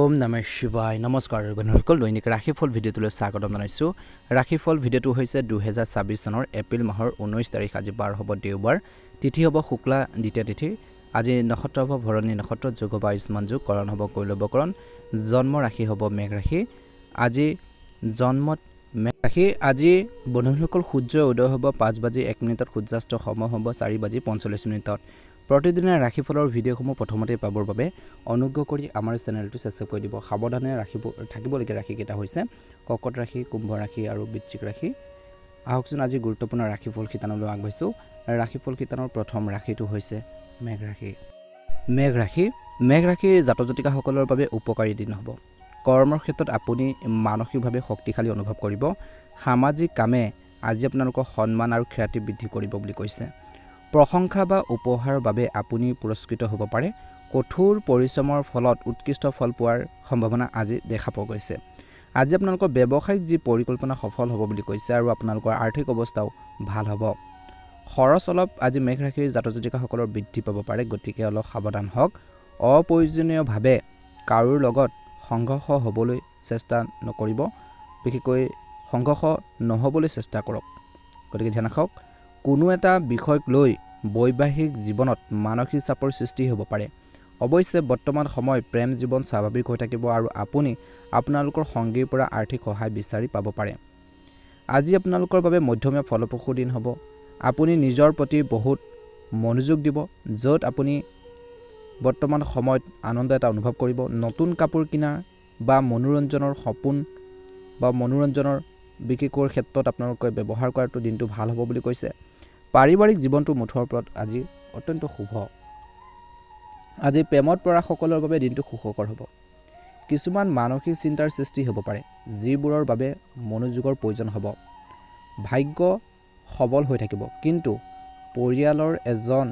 ওম নমঃ শিৱায় নমস্কাৰ বন্ধুসকল দৈনিক ৰাশিফল ভিডিঅ'টোলৈ স্বাগতম জনাইছোঁ। ৰাশিফল ভিডিঅ'টো হৈছে 2026 চনৰ এপ্ৰিল মাহৰ 19 তাৰিখ আজি বাৰ হ'ব দেওবাৰ, তিথি হ'ব শুক্লা দ্বিতীয় তিথি। আজি নক্ষত্ৰ হ'ব ভৰণী নক্ষত্ৰ, যোগ হ'ব আয়ুষ্মান যোগ, কৰণ হ'ব কৈলৱকৰণ, জন্ম ৰাশি হ'ব মেঘ ৰাশি। আজি জন্মত মেঘ ৰাশি। আজি বন্ধুসকল সূৰ্য উদয় হ'ব 5:01 সূৰ্যাস্ত সময় হ'ব 4:45। প্ৰতিদিনে ৰাশিফলৰ ভিডিঅ'সমূহ প্ৰথমতে পাবৰ বাবে অনুগ্ৰহ কৰি আমাৰ চেনেলটো ছাবস্ক্ৰাইব কৰি দিব। সাৱধানে থাকিবলগীয়া ৰাশিকেইটা হৈছে কৰ্কট ৰাশি, কুম্ভ ৰাশি আৰু বৃশ্চিক ৰাশি। আহকচোন আজি গুৰুত্বপূৰ্ণ ৰাশিফল শিতানলৈ আগবাঢ়িছোঁ। ৰাশিফল শিতানৰ প্ৰথম ৰাশিটো হৈছে মেঘ ৰাশি। মেঘ ৰাশিৰ জাতক জাতিকাসকলৰ বাবে উপকাৰী দিন হ'ব। কৰ্মৰ ক্ষেত্ৰত আপুনি মানসিকভাৱে শক্তিশালী অনুভৱ কৰিব। সামাজিক কামে আজি আপোনালোকৰ সন্মান আৰু খ্যাতি বৃদ্ধি কৰিব বুলি কৈছে। প্ৰশংসা বা উপহাৰৰ বাবে আপুনি পুৰস্কৃত হ'ব পাৰে। কঠোৰ পৰিশ্ৰমৰ ফলত উৎকৃষ্ট ফল পোৱাৰ সম্ভাৱনা আজি দেখা পোৱা গৈছে। আজি আপোনালোকৰ ব্যৱসায়িক যি পৰিকল্পনা সফল হ'ব বুলি কৈছে আৰু আপোনালোকৰ আৰ্থিক অৱস্থাও ভাল হ'ব। খৰচ অলপ আজি মেঘ ৰাশিৰ জাতক জাতিকাসকলৰ বৃদ্ধি পাব পাৰে, গতিকে অলপ সাৱধান হওক। অপ্ৰয়োজনীয়ভাৱে কাৰোৰ লগত সংঘৰ্ষ হ'বলৈ চেষ্টা নকৰিব, বিশেষকৈ সংঘৰ্ষ নহ'বলৈ চেষ্টা কৰক, গতিকে ধ্যান ৰাখক। কোনো এটা বিষয়ক লৈ বৈবাহিক জীৱনত মানসিক চাপৰ সৃষ্টি হ'ব পাৰে। অৱশ্যে বৰ্তমান সময় প্ৰেম জীৱন স্বাভাৱিক হৈ থাকিব আৰু আপুনি আপোনালোকৰ সংগীৰ পৰা আৰ্থিক সহায় বিচাৰি পাব পাৰে। আজি আপোনালোকৰ বাবে মধ্যমীয়া ফলপ্ৰসূ দিন হ'ব। আপুনি নিজৰ প্ৰতি বহুত মনোযোগ দিব, য'ত আপুনি বৰ্তমান সময়ত আনন্দ এটা অনুভৱ কৰিব। নতুন কাপোৰ কিনা বা মনোৰঞ্জনৰ সপোন বা মনোৰঞ্জনৰ বিক্ৰীৰ ক্ষেত্ৰত আপোনালোকে ব্যৱহাৰ কৰাটো দিনটো ভাল হ'ব বুলি কৈছে। পাৰিবাৰিক জীৱনটো মুঠৰ ওপৰত আজি অত্যন্ত শুভ। আজি প্ৰেমত পৰা সকলৰ বাবে দিনটো সুখকৰ হ'ব। কিছুমান মানসিক চিন্তাৰ সৃষ্টি হ'ব পাৰে, যিবোৰৰ বাবে মনোযোগৰ প্ৰয়োজন হ'ব। ভাগ্য সবল হৈ থাকিব, কিন্তু পৰিয়ালৰ এজন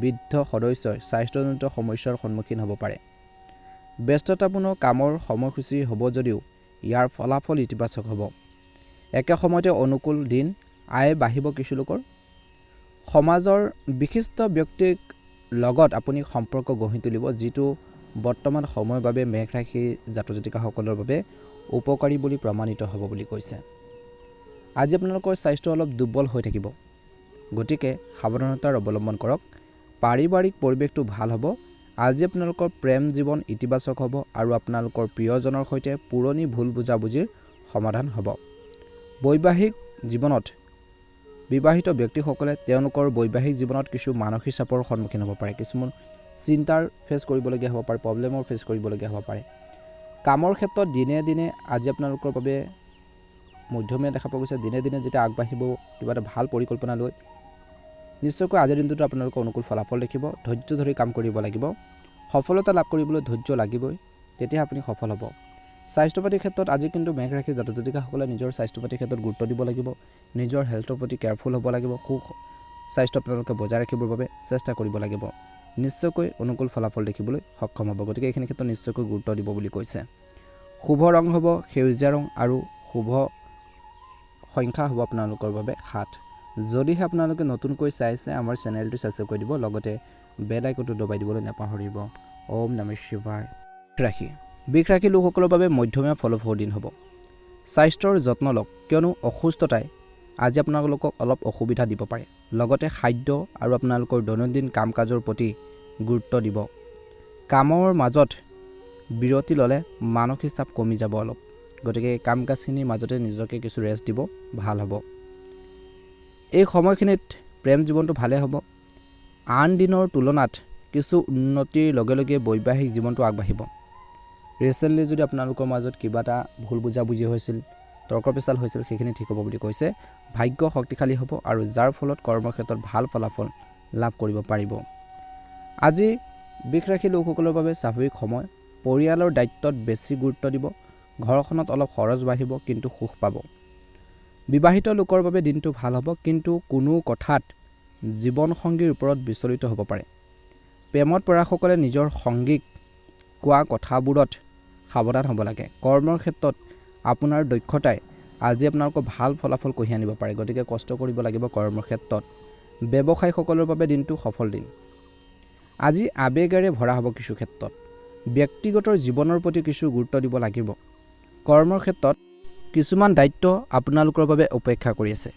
বৃদ্ধ সদস্যই স্বাস্থ্যজনিত সমস্যাৰ সন্মুখীন হ'ব পাৰে। ব্যস্ততাপূৰ্ণ কামৰ সময়সূচী হ'ব যদিও ইয়াৰ ফলাফল ইতিবাচক হ'ব। একে সময়তে অনুকূল দিন, আয় বাঢ়িব কিছু লোকৰ। সমাজৰ বিশিষ্ট ব্যক্তিৰ লগত আপুনি সম্পৰ্ক গঢ়ি তুলিব, যিটো বৰ্তমান সময়ৰ বাবে মেঘ ৰাশি জাতক জাতিকাসকলৰ বাবে উপকাৰী বুলি প্ৰমাণিত হ'ব বুলি কৈছে। আজি আপোনালোকৰ স্বাস্থ্য অলপ দুৰ্বল হৈ থাকিব, গতিকে সাৱধানতাৰ অৱলম্বন কৰক। পাৰিবাৰিক পৰিৱেশটো ভাল হ'ব। আজি আপোনালোকৰ প্ৰেম জীৱন ইতিবাচক হ'ব আৰু আপোনালোকৰ প্ৰিয়জনৰ সৈতে পুৰণি ভুল বুজাবুজিৰ সমাধান হ'ব। বৈবাহিক জীৱনত বিবাহিত ব্যক্তিসকলে তেওঁলোকৰ বৈবাহিক জীৱনত কিছু মানসিক চাপৰ সন্মুখীন হ'ব পাৰে। কিছুমান চিন্তাৰ ফেচ কৰিবলগীয়া হ'ব পাৰে, প্ৰব্লেমৰ ফেচ কৰিবলগীয়া হ'ব পাৰে। কামৰ ক্ষেত্ৰত দিনে দিনে আজি আপোনালোকৰ বাবে মধ্যমীয়া দেখা পোৱা গৈছে। দিনে দিনে যেতিয়া আগবাঢ়িব কিবা এটা ভাল পৰিকল্পনা লৈ, নিশ্চয়কৈ আজিৰ দিনটোত আপোনালোকৰ অনুকূল ফলাফল দেখিব। ধৈৰ্য ধৰি কাম কৰিব লাগিব। সফলতা লাভ কৰিবলৈ ধৈৰ্য লাগিবই, তেতিয়া আপুনি সফল হ'ব। স্বাস্থ্য পাতিৰ ক্ষেত্ৰত আজি কিন্তু মেঘ ৰাশিৰ জাতক জাতিকাসকলে নিজৰ স্বাস্থ্য পাতিৰ ক্ষেত্ৰত গুৰুত্ব দিব লাগিব। নিজৰ হেল্থৰ প্ৰতি কেয়াৰফুল হ'ব লাগিব। স্বাস্থ্য আপোনালোকে বজাই ৰাখিবৰ বাবে চেষ্টা কৰিব লাগিব। নিশ্চয়কৈ অনুকূল ফলাফল দেখিবলৈ সক্ষম হ'ব, গতিকে এইখিনি ক্ষেত্ৰত নিশ্চয়কৈ গুৰুত্ব দিব বুলি কৈছে। শুভ ৰং হ'ব সেউজীয়া ৰং আৰু শুভ সংখ্যা হ'ব আপোনালোকৰ বাবে 7। যদিহে আপোনালোকে নতুনকৈ চাইছে আমাৰ চেনেলটো ছাবস্ক্ৰাইব কৰি দিব, লগতে বেল আইকনটো দবাই দিবলৈ নাপাহৰিব। ওম নমঃ শিৱায়। বৃষ ৰাশি লোকসকলৰ বাবে মধ্যমীয়া ফলপ্ৰসূ দিন হ'ব। স্বাস্থ্যৰ যত্ন লওক, কিয়নো অসুস্থতাই আজি আপোনালোকক অলপ অসুবিধা দিব পাৰে। লগতে খাদ্য আৰু আপোনালোকৰ দৈনন্দিন কাম কাজৰ প্ৰতি গুৰুত্ব দিব। কামৰ মাজত বিৰতি ল'লে মানসিক চাপ কমি যাব অলপ, গতিকে কাম কাজখিনিৰ মাজতে নিজকে কিছু ৰেষ্ট দিব, ভাল হ'ব। এই সময়খিনিত প্ৰেম জীৱনটো ভালে হ'ব। আন দিনৰ তুলনাত কিছু উন্নতিৰ লগে লগে বৈবাহিক জীৱনটো আগবাঢ়িব। ৰিচেণ্টলি যদি আপোনালোকৰ মাজত কিবা এটা ভুল বুজাবুজি হৈছিল, তৰ্ক পেচাল হৈছিল, সেইখিনি ঠিক হ'ব বুলি কৈছে। ভাগ্য শক্তিশালী হ'ব আৰু যাৰ ফলত কৰ্মক্ষেত্ৰত ভাল ফলাফল লাভ কৰিব পাৰিব। আজি বৃষ ৰাশি লোকসকলৰ বাবে স্বাভাৱিক সময়। পৰিয়ালৰ দায়িত্বত বেছি গুৰুত্ব দিব। ঘৰখনত অলপ খৰচ বাঢ়িব, কিন্তু সুখ পাব। বিবাহিত লোকৰ বাবে দিনটো ভাল হ'ব, কিন্তু কোনো কথাত জীৱনসংগীৰ ওপৰত বিচলিত হ'ব পাৰে। প্ৰেমত পৰাসকলে নিজৰ সংগীক কোৱা কথাবোৰত সাৱধান হ'ব লাগে। কৰ্মৰ ক্ষেত্ৰত আপোনাৰ দক্ষতাই আজি আপোনালোকৰ ভাল ফলাফল কঢ়িয়াই আনিব পাৰে, গতিকে কষ্ট কৰিব লাগিব কৰ্মৰ ক্ষেত্ৰত। ব্যৱসায়ীসকলৰ বাবে দিনটো সফল দিন। আজি আবেগেৰে ভৰা হ'ব কিছু ক্ষেত্ৰত। ব্যক্তিগত জীৱনৰ প্ৰতি কিছু গুৰুত্ব দিব লাগিব। কৰ্মৰ ক্ষেত্ৰত কিছুমান দায়িত্ব আপোনালোকৰ বাবে অপেক্ষা কৰি আছে,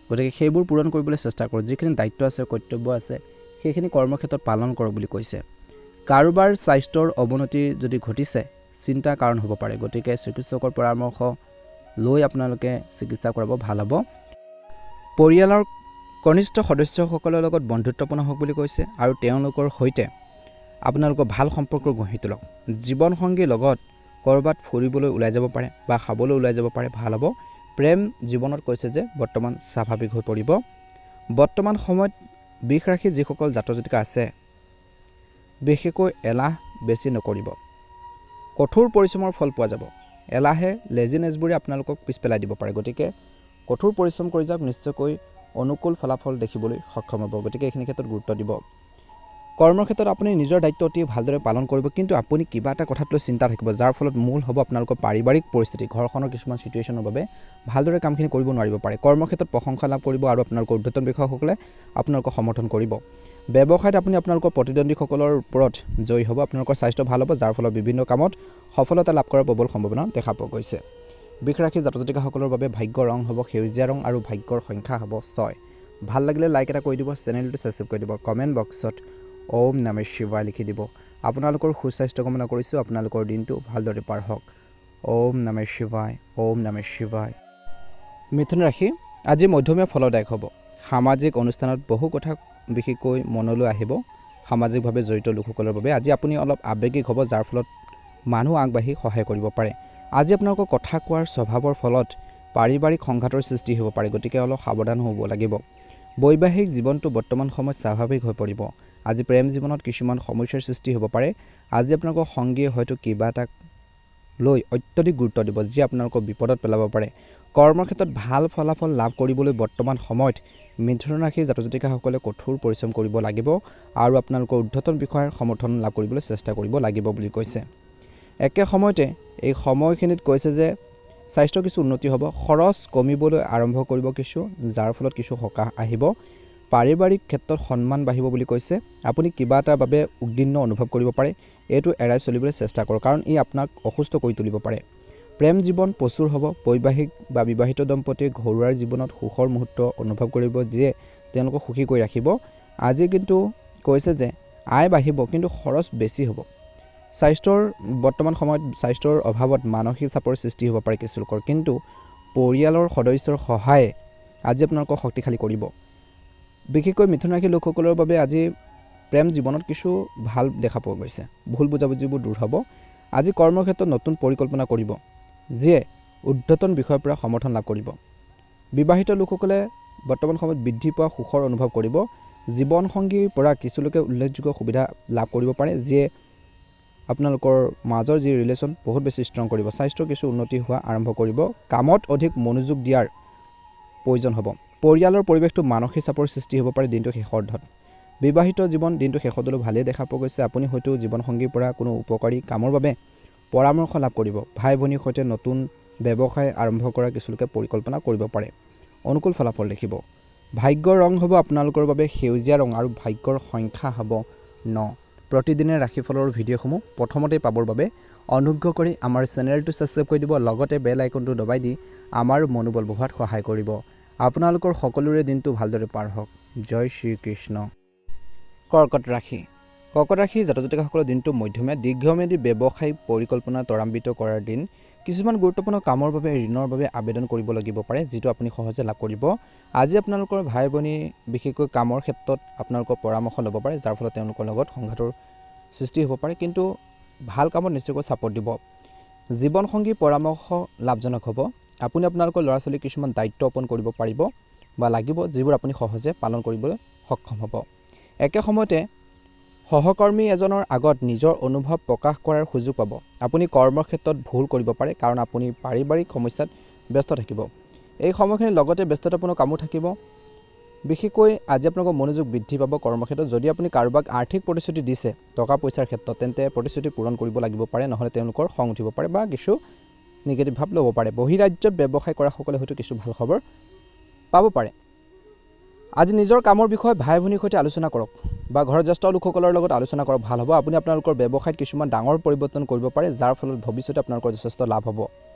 গতিকে সেইবোৰ পূৰণ কৰিবলৈ চেষ্টা কৰক। যিখিনি দায়িত্ব আছে, কৰ্তব্য আছে, সেইখিনি কৰ্মক্ষেত্ৰত পালন কৰক বুলি কৈছে। কাৰোবাৰ স্বাস্থ্যৰ অৱনতি যদি ঘটিছে, চিন্তাৰ কাৰণ হ'ব পাৰে, গতিকে চিকিৎসকৰ পৰামৰ্শ লৈ আপোনালোকে চিকিৎসা কৰাব ভাল হ'ব। পৰিয়ালৰ কনিষ্ঠ সদস্যসকলৰ লগত বন্ধুত্বপূৰ্ণ হওক বুলি কৈছে আৰু তেওঁলোকৰ সৈতে আপোনালোকৰ ভাল সম্পৰ্ক গঢ়ি তোলক। জীৱনসংগীৰ লগত ক'ৰবাত ফুৰিবলৈ ওলাই যাব পাৰে বা খাবলৈ ওলাই যাব পাৰে, ভাল হ'ব। প্ৰেম জীৱনত কৈছে যে বৰ্তমান স্বাভাৱিক হৈ পৰিব। বৰ্তমান সময়ত বৃষ ৰাশি যিসকল জাতক জাতিকা আছে, বিশেষকৈ এলাহ বেছি নকৰিব, কঠোৰ পৰিশ্ৰমৰ ফল পোৱা যাব। এলাহে লেজিনেছবোৰে আপোনালোকক পিছ পেলাই দিব পাৰে, গতিকে কঠোৰ পৰিশ্ৰম কৰি যাওক, নিশ্চয়কৈ অনুকূল ফলাফল দেখিবলৈ সক্ষম হ'ব। গতিকে এইখিনি ক্ষেত্ৰত গুৰুত্ব দিব। কৰ্মৰ ক্ষেত্ৰত আপুনি নিজৰ দায়িত্ব অতি ভালদৰে পালন কৰিব, কিন্তু আপুনি কিবা এটা কথাত লৈ চিন্তা থাকিব, যাৰ ফলত মূল হ'ব আপোনালোকৰ পাৰিবাৰিক পৰিস্থিতি, ঘৰখনৰ কিছুমান চিটুৱেশ্যনৰ বাবে ভালদৰে কামখিনি কৰিব নোৱাৰিব পাৰে। কৰ্মক্ষেত্ৰত প্ৰশংসা লাভ কৰিব আৰু আপোনালোকৰ ঊৰ্ধ্বতন বিষয়াসকলে আপোনালোকক সমৰ্থন কৰিব। ব্যৱসায়ত আপুনি আপোনালোকৰ প্ৰতিদ্বন্দ্বীসকলৰ ওপৰত জয়ী হ'ব। আপোনালোকৰ স্বাস্থ্য ভাল হ'ব, যাৰ ফলত বিভিন্ন কামত সফলতা লাভ কৰাৰ প্ৰবল সম্ভাৱনা দেখা পোৱা গৈছে। বৃষ ৰাশি জাতক জাতিকাসকলৰ বাবে ভাগ্যৰ ৰং হ'ব সেউজীয়া ৰং আৰু ভাগ্যৰ সংখ্যা হ'ব 6। ভাল লাগিলে লাইক এটা কৰি দিব, চেনেলটো ছাবস্ক্ৰাইব কৰি দিব, কমেণ্ট বক্সত ওম নমঃ শিৱায় লিখি দিব। আপোনালোকৰ সুস্বাস্থ্য কামনা কৰিছোঁ, আপোনালোকৰ দিনটো ভালদৰে পাৰ হওক। ওম নমঃ শিৱায়, ওম নমঃ শিৱায়। মিথুন ৰাশি আজি মধ্যমীয়া ফলদায়ক হ'ব। সামাজিক অনুষ্ঠানত বহু কথা বিশেষকৈ মনলৈ আহিব। সামাজিকভাৱে জড়িত লোকসকলৰ বাবে আজি আপুনি অলপ আৱেগিক হ'ব, যাৰ ফলত মানুহ আগবাঢ়ি সহায় কৰিব পাৰে। আজি আপোনালোকৰ কথা কোৱাৰ স্বভাৱৰ ফলত পাৰিবাৰিক সংঘাতৰ সৃষ্টি হ'ব পাৰে, গতিকে অলপ সাৱধান হ'ব লাগিব। বৈবাহিক জীৱনটো বৰ্তমান সময়ত স্বাভাৱিক হৈ পৰিব। আজি প্ৰেম জীৱনত কিছুমান সমস্যাৰ সৃষ্টি হ'ব পাৰে। আজি আপোনালোকৰ সংগীয়ে হয়তো কিবা এটা লৈ অত্যধিক গুৰুত্ব দিব, যি আপোনালোকক বিপদত পেলাব পাৰে। কৰ্মক্ষেত্ৰত ভাল ফলাফল লাভ কৰিবলৈ বৰ্তমান সময়ত মিথুন ৰাশিৰ জাতক জাতিকাসকলে কঠোৰ পৰিশ্ৰম কৰিব লাগিব আৰু আপোনালোকৰ ঊৰ্ধ্বতন বিষয়াৰ সমৰ্থন লাভ কৰিবলৈ চেষ্টা কৰিব লাগিব বুলি কৈছে। একে সময়তে এই সময়খিনিত কৈছে যে স্বাস্থ্য কিছু উন্নতি হ'ব, খৰচ কমিবলৈ আৰম্ভ কৰিব কিছু, যাৰ ফলত কিছু সকাহ আহিব। পাৰিবাৰিক ক্ষেত্ৰত সন্মান বাঢ়িব বুলি কৈছে। আপুনি কিবা এটাৰ বাবে উদ্বিগ্ন অনুভৱ কৰিব পাৰে, এইটো এৰাই চলিবলৈ চেষ্টা কৰক, কাৰণ ই আপোনাক অসুস্থ কৰি তুলিব পাৰে। প্ৰেম জীৱন প্ৰচুৰ হ'ব। বৈবাহিক বা বিবাহিত দম্পতীয়ে ঘৰুৱাৰ জীৱনত সুখৰ মুহূৰ্ত অনুভৱ কৰিব, যিয়ে তেওঁলোকক সুখী কৰি ৰাখিব। আজি কিন্তু কৈছে যে আয় বাঢ়িব, কিন্তু খৰচ বেছি হ'ব। স্বাস্থ্যৰ বৰ্তমান সময়ত স্বাস্থ্যৰ অভাৱত মানসিক চাপৰ সৃষ্টি হ'ব পাৰে কিছু লোকৰ, কিন্তু পৰিয়ালৰ সদস্যৰ সহায়ে আজি আপোনালোকক শক্তিশালী কৰিব। বিশেষকৈ মিথুন ৰাশিৰ লোকসকলৰ বাবে আজি প্ৰেম জীৱনত কিছু ভাল দেখা পোৱা গৈছে। ভুল বুজাবুজিবোৰ দূৰ হ'ব। আজি কৰ্মক্ষেত্ৰত নতুন পৰিকল্পনা কৰিব, যিয়ে ঊৰ্ধ্বতন বিষয়ৰ পৰা সমৰ্থন লাভ কৰিব। বিবাহিত লোকসকলে বৰ্তমান সময়ত বৃদ্ধি পোৱা সুখৰ অনুভৱ কৰিব। জীৱনসংগীৰ পৰা কিছু লোকে উল্লেখযোগ্য সুবিধা লাভ কৰিব পাৰে, যিয়ে আপোনালোকৰ মাজৰ যি ৰিলেশ্যন বহুত বেছি ষ্ট্ৰং কৰিব। স্বাস্থ্যৰ কিছু উন্নতি হোৱা আৰম্ভ কৰিব। কামত অধিক মনোযোগ দিয়াৰ প্ৰয়োজন হ'ব। পৰিয়ালৰ পৰিৱেশটো মানসিক চাপৰ সৃষ্টি হ'ব পাৰে দিনটোৰ শেষাৰ্ধত। বিবাহিত জীৱন দিনটো শেষতলৈ ভালেই দেখা পোৱা গৈছে। আপুনি হয়তো জীৱনসংগীৰ পৰা কোনো উপকাৰী কামৰ বাবে পৰামৰ্শ লাভ কৰিব। ভাই ভনীৰ সৈতে নতুন ব্যৱসায় আৰম্ভ কৰাৰ কিছুলোকে পৰিকল্পনা কৰিব পাৰে। অনুকূল ফলাফল দেখিব। ভাগ্যৰ ৰং হ'ব আপোনালোকৰ বাবে সেউজীয়া ৰং আৰু ভাগ্যৰ সংখ্যা হ'ব 9। প্ৰতিদিনে ৰাশিফলৰ ভিডিঅ'সমূহ প্ৰথমতে পাবৰ বাবে অনুগ্ৰহ কৰি আমাৰ চেনেলটো ছাবস্ক্ৰাইব কৰি দিব, লগতে বেল আইকনটো দবাই দি আমাৰ মনোবল বঢ়োৱাত সহায় কৰিব। আপোনালোকৰ সকলোৰে দিনটো ভালদৰে পাৰ হওক। জয় শ্ৰীকৃষ্ণ। কৰ্কট ৰাশি। কৰ্কট ৰাশি জাতক জাতিকাসকলৰ দিনটো মধ্যমীয়া। দীৰ্ঘম্যাদী ব্যৱসায়িক পৰিকল্পনা ত্বৰান্বিত কৰাৰ দিন। কিছুমান গুৰুত্বপূৰ্ণ কামৰ বাবে ঋণৰ বাবে আবেদন কৰিব লাগিব পাৰে, যিটো আপুনি সহজে লাভ কৰিব। আজি আপোনালোকৰ ভাই ভনী বিশেষকৈ কামৰ ক্ষেত্ৰত আপোনালোকৰ পৰামৰ্শ ল'ব পাৰে, যাৰ ফলত তেওঁলোকৰ লগত সংঘাতৰ সৃষ্টি হ'ব পাৰে, কিন্তু ভাল কামত নিশ্চয়কৈ ছাপোৰ্ট দিব। জীৱনসংগীৰ পৰামৰ্শ লাভজনক হ'ব। আপুনি আপোনালোকৰ ল'ৰা ছোৱালীক কিছুমান দায়িত্ব অৰ্পণ কৰিব পাৰিব বা লাগিব, যিবোৰ আপুনি সহজে পালন কৰিবলৈ সক্ষম হ'ব। একে সময়তে সহকৰ্মী এজনৰ আগত নিজৰ অনুভৱ প্ৰকাশ কৰাৰ সুযোগ পাব। আপুনি কৰ্মৰ ক্ষেত্ৰত ভুল কৰিব পাৰে, কাৰণ আপুনি পাৰিবাৰিক সমস্যাত ব্যস্ত থাকিব। এই সময়খিনিৰ লগতে ব্যস্ততাপূৰ্ণ কামো থাকিব। বিশেষকৈ আজি আপোনালোকৰ মনোযোগ বৃদ্ধি পাব কৰ্মক্ষেত্ৰত। যদি আপুনি কাৰোবাক আৰ্থিক প্ৰতিশ্ৰুতি দিছে টকা পইচাৰ ক্ষেত্ৰত, তেন্তে প্ৰতিশ্ৰুতি পূৰণ কৰিব লাগিব পাৰে, নহ'লে তেওঁলোকৰ খং উঠিব পাৰে বা কিছু নিগেটিভ ভাৱ ল'ব পাৰে। বহিৰাজ্যত ব্যৱসায় কৰাসকলে হয়তো কিছু ভাল খবৰ পাব পাৰে। আজি নিজৰ কামৰ বিষয়ে ভাই ভনীৰ সৈতে আলোচনা কৰক বা ঘৰৰ জ্যেষ্ঠ লোকসকলৰ লগত আলোচনা কৰক, ভাল হ'ব। আপুনি আপোনালোকৰ ব্যৱসায়ত কিছুমান ডাঙৰ পৰিৱৰ্তন কৰিব পাৰে, যাৰ ফলত ভৱিষ্যতে আপোনালোকৰ যথেষ্ট লাভ হ'ব।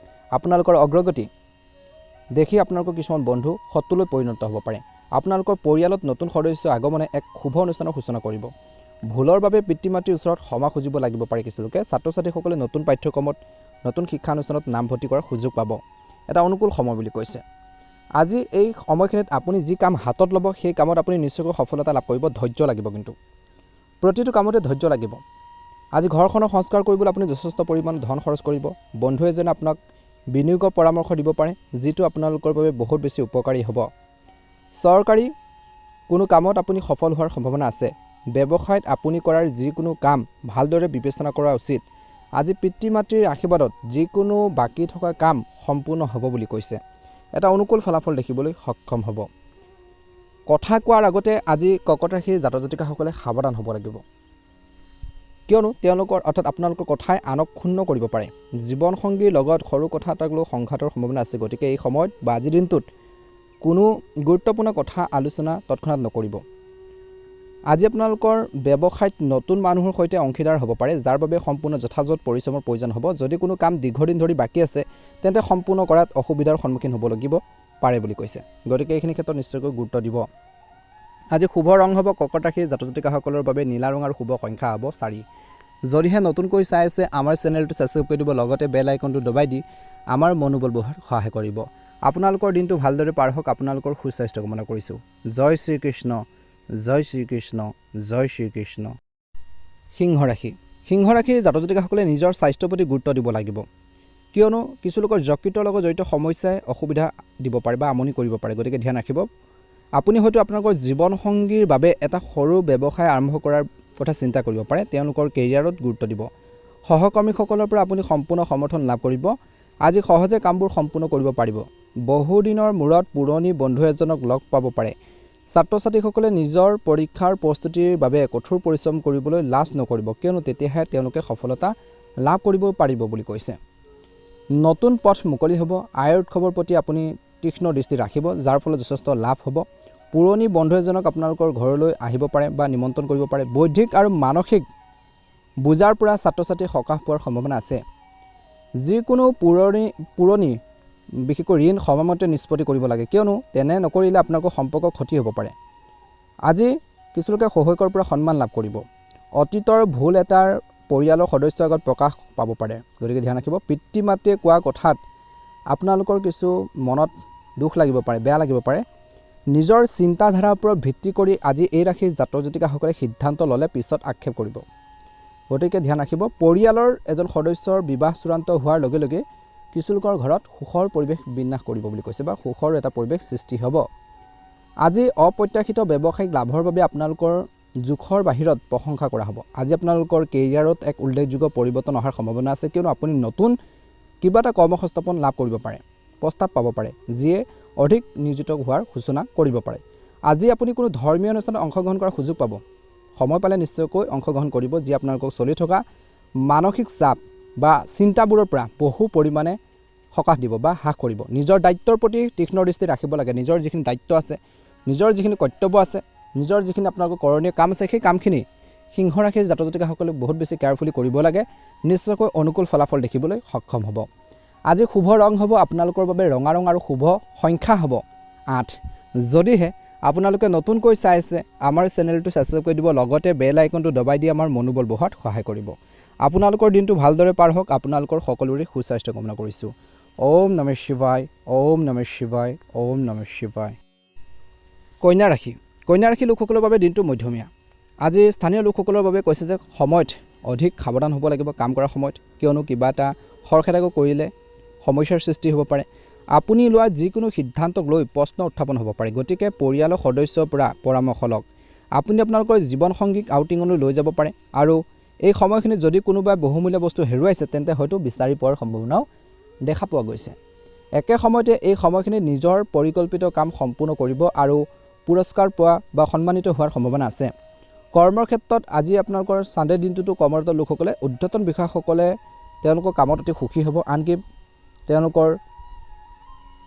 আপোনালোকৰ অগ্ৰগতি দেখি আপোনালোকৰ কিছুমান বন্ধু শত্ৰুলৈ পৰিণত হ'ব পাৰে। আপোনালোকৰ পৰিয়ালত নতুন সদস্য আগমনে এক শুভ অনুষ্ঠানৰ সূচনা কৰিব। ভুলৰ বাবে পিতৃ মাতৃৰ ওচৰত ক্ষমা খুজিব লাগিব পাৰে কিছু লোকে। ছাত্ৰ ছাত্ৰীসকলে নতুন পাঠ্যক্ৰমত নতুন শিক্ষানুষ্ঠানত নামভৰ্তি কৰাৰ সুযোগ পাব। এটা অনুকূল সময় বুলি কৈছে। আজি এই সময়খিনিত আপুনি যি কাম হাতত ল'ব সেই কামত আপুনি নিশ্চয়কৈ সফলতা লাভ কৰিব। ধৈৰ্য লাগিব, কিন্তু প্ৰতিটো কামতে ধৈৰ্য লাগিব। আজি ঘৰখনৰ সংস্কাৰ কৰিবলৈ আপুনি যথেষ্ট পৰিমাণৰ ধন খৰচ কৰিব। বন্ধু এজনে আপোনাক বিনিয়োগৰ পৰামৰ্শ দিব পাৰে, যিটো আপোনালোকৰ বাবে বহুত বেছি উপকাৰী হ'ব। চৰকাৰী কোনো কামত আপুনি সফল হোৱাৰ সম্ভাৱনা আছে। ব্যৱসায়ত আপুনি কৰাৰ যিকোনো কাম ভালদৰে বিবেচনা কৰা উচিত। আজি পিতৃ মাতৃৰ আশীৰ্বাদত যিকোনো বাকী থকা কাম সম্পূৰ্ণ হ'ব বুলি কৈছে। এটা অনুকূল ফলাফল দেখিবলৈ সক্ষম হ'ব। কথা কোৱাৰ আগতে আজি কৰ্কট ৰাশিৰ জাতক জাতিকাসকলে সাৱধান হ'ব লাগিব, কিয়নো তেওঁলোকৰ অৰ্থাৎ আপোনালোকৰ কথাই আনক ক্ষুণ্ণ কৰিব পাৰে। জীৱনসংগীৰ লগত সৰু কথা এটাক লৈ সংঘাতৰ সম্ভাৱনা আছে। গতিকে এই সময়ত বা আজিৰ দিনটোত কোনো গুৰুত্বপূৰ্ণ কথা আলোচনা তৎক্ষণাত নকৰিব। আজি আপোনালোকৰ ব্যৱসায়ত নতুন মানুহৰ সৈতে অংশীদাৰ হ'ব পাৰে, যাৰ বাবে সম্পূৰ্ণ যথাযথ পৰিশ্ৰমৰ প্ৰয়োজন হ'ব। যদি কোনো কাম দীৰ্ঘদিন ধৰি বাকী আছে তেন্তে সম্পূৰ্ণ কৰাত অসুবিধাৰ সন্মুখীন হ'ব লাগিব পাৰে বুলি কৈছে। গতিকে এইখিনি ক্ষেত্ৰত নিশ্চয়কৈ গুৰুত্ব দিব। আজি শুভ ৰং হ'ব কৰ্কট ৰাশিৰ জাতক জাতিকাসকলৰ বাবে নীলা ৰং আৰু শুভ সংখ্যা হ'ব 4। যদিহে নতুনকৈ চাই আছে আমাৰ চেনেলটো ছাবস্ক্ৰাইব কৰি দিব, লগতে বেল আইকনটো দবাই দি আমাৰ মনোবল বঢ়োৱাত সহায় কৰিব। আপোনালোকৰ দিনটো ভালদৰে পাৰ হওক। আপোনালোকৰ সুস্বাস্থ্য কামনা কৰিছোঁ। জয় শ্ৰীকৃষ্ণ, জয় শ্ৰীকৃষ্ণ, জয় শ্ৰীকৃষ্ণ। সিংহ ৰাশি। সিংহ ৰাশিৰ জাতক জাতিকাসকলে নিজৰ স্বাস্থ্যৰ প্ৰতি গুৰুত্ব দিব লাগিব, কিয়নো কিছু লোকৰ যকৃতৰ লগত জড়িত সমস্যাই অসুবিধা দিব পাৰে বা আমনি কৰিব পাৰে। গতিকে ধ্যান ৰাখিব। আপুনি হয়তো আপোনালোকৰ জীৱনসংগীৰ বাবে এটা সৰু ব্যৱসায় আৰম্ভ কৰাৰ কথা চিন্তা কৰিব পাৰে। তেওঁলোকৰ কেৰিয়াৰত গুৰুত্ব দিব। সহকৰ্মীসকলৰ পৰা আপুনি সম্পূৰ্ণ সমৰ্থন লাভ কৰিব। আজি সহজে কামবোৰ সম্পূৰ্ণ কৰিব পাৰিব। বহুদিনৰ মূৰত পুৰণি বন্ধু এজনক লগ পাব পাৰে। ছাত্ৰ ছাত্ৰীসকলে নিজৰ পৰীক্ষাৰ প্ৰস্তুতিৰ বাবে কঠোৰ পৰিশ্ৰম কৰিবলৈ লাজ নকৰিব, কিয়নো তেতিয়াহে তেওঁলোকে সফলতা লাভ কৰিব পাৰিব বুলি কৈছে। নতুন পথ মুকলি হ'ব। আয়ৰ উৎসৱৰ প্ৰতি আপুনি তীক্ষ্ণ দৃষ্টি ৰাখিব, যাৰ ফলত যথেষ্ট লাভ হ'ব। পুৰণি বন্ধু এজনক আপোনালোকৰ ঘৰলৈ আহিব পাৰে বা নিমন্ত্ৰণ কৰিব পাৰে। বৌদ্ধিক আৰু মানসিক বোজাৰ পৰা ছাত্ৰ ছাত্ৰীয়ে সকাহ পোৱাৰ সম্ভাৱনা আছে। যিকোনো পুৰণি বিশেষকৈ ঋণ সময়মতে নিষ্পত্তি কৰিব লাগে, কিয়নো তেনে নকৰিলে আপোনালোকৰ সম্পৰ্ক ক্ষতি হ'ব পাৰে। আজি কিছুলোকে শহুৱেকৰ পৰা সন্মান লাভ কৰিব। অতীতৰ ভুল এটাৰ পৰিয়ালৰ সদস্যৰ আগত প্ৰকাশ পাব পাৰে। গতিকে ধ্যান ৰাখিব। পিতৃ মাতৃয়ে কোৱা কথাত আপোনালোকৰ কিছু মনত দুখ লাগিব পাৰে, বেয়া লাগিব পাৰে। নিজৰ চিন্তাধাৰাৰ ওপৰত ভিত্তি কৰি আজি এই ৰাশিৰ জাতক জাতিকাসকলে সিদ্ধান্ত ল'লে পিছত আক্ষেপ কৰিব। গতিকে ধ্যান ৰাখিব। পৰিয়ালৰ এজন সদস্যৰ বিবাহ চূড়ান্ত হোৱাৰ লগে লগে কিছু লোকৰ ঘৰত সুখৰ পৰিৱেশ বিন্যাস কৰিব বুলি কৈছে বা সুখৰ এটা পৰিৱেশ সৃষ্টি হ'ব। আজি অপ্ৰত্যাশিত ব্যৱসায়িক লাভৰ বাবে আপোনালোকৰ জোখৰ বাহিৰত প্ৰশংসা কৰা হ'ব। আজি আপোনালোকৰ কেৰিয়াৰত এক উল্লেখযোগ্য পৰিৱৰ্তন অহাৰ সম্ভাৱনা আছে, কিয়নো আপুনি নতুন কিবা এটা কৰ্মসংস্থাপন লাভ কৰিব পাৰে, প্ৰস্তাৱ পাব পাৰে, যিয়ে অধিক নিয়োজিত হোৱাৰ সূচনা কৰিব পাৰে। আজি আপুনি কোনো ধৰ্মীয় অনুষ্ঠানত অংশগ্ৰহণ কৰাৰ সুযোগ পাব। সময় পালে নিশ্চয়কৈ অংশগ্ৰহণ কৰিব, যি আপোনালোকক চলি থকা মানসিক চাপ বা চিন্তাবোৰৰ পৰা বহু পৰিমাণে সকাহ দিব বা হ্ৰাস কৰিব। নিজৰ দায়িত্বৰ প্ৰতি তীক্ষ্ণ দৃষ্টি ৰাখিব লাগে। নিজৰ যিখিনি দায়িত্ব আছে, নিজৰ যিখিনি কৰ্তব্য আছে, নিজৰ যিখিনি আপোনালোকৰ কৰণীয় কাম আছে, সেই কামখিনি সিংহ ৰাশিৰ জাতক জাতিকাসকলে বহুত বেছি কেয়াৰফুলি কৰিব লাগে। নিশ্চয়কৈ অনুকূল ফলাফল দেখিবলৈ সক্ষম হ'ব। আজি শুভ ৰং হ'ব আপোনালোকৰ বাবে ৰঙা ৰং আৰু শুভ সংখ্যা হ'ব 8। যদিহে আপোনালোকে নতুনকৈ চাই আছে আমাৰ চেনেলটো ছাবস্ক্ৰাইব কৰি দিব, লগতে বেল আইকনটো দবাই দি আমাৰ মনোবল বঢ়োৱাত সহায় কৰিব। আপোনালোকৰ দিনটো ভালদৰে পাৰ হওক। আপোনালোকৰ সকলোৰে সুস্বাস্থ্য কামনা কৰিছোঁ। ওম নমঃ শিৱায়, ওম নমঃ শিৱায়, ওম নমঃ শিৱায়। কন্যা ৰাশি। কন্যা ৰাশি লোকসকলৰ বাবে দিনটো মধ্যমীয়া। আজি স্থানীয় লোকসকলৰ বাবে কৈছে যে সময়ত অধিক সাৱধান হ'ব লাগিব কাম কৰাৰ সময়ত, কিয়নো কিবা এটা খৰখেদাকৈ কৰিলে সমস্যাৰ সৃষ্টি হ'ব পাৰে। আপুনি লোৱা যিকোনো সিদ্ধান্তক লৈ প্ৰশ্ন উত্থাপন হ'ব পাৰে। গতিকে পৰিয়ালৰ সদস্যৰ পৰা পৰামৰ্শ লওক। আপুনি আপোনালোকৰ জীৱনসংগীক আউটিঙলৈ লৈ যাব পাৰে, আৰু এই সময়খিনিত যদি কোনোবাই বহুমূলীয়া বস্তু হেৰুৱাইছে তেন্তে হয়তো বিচাৰি পোৱাৰ সম্ভাৱনাও দেখা পোৱা গৈছে। একে সময়তে এই সময়খিনিত নিজৰ পৰিকল্পিত কাম সম্পূৰ্ণ কৰিব আৰু পুৰস্কাৰ পোৱা বা সন্মানিত হোৱাৰ সম্ভাৱনা আছে। কৰ্মৰ ক্ষেত্ৰত আজি আপোনালোকৰ ছানডে দিনটোতো কৰ্মৰত লোকসকলে ঊৰ্ধ্বতন বিষয়াসকলে তেওঁলোকৰ কামত অতি সুখী হ'ব। আনকি তেওঁলোকৰ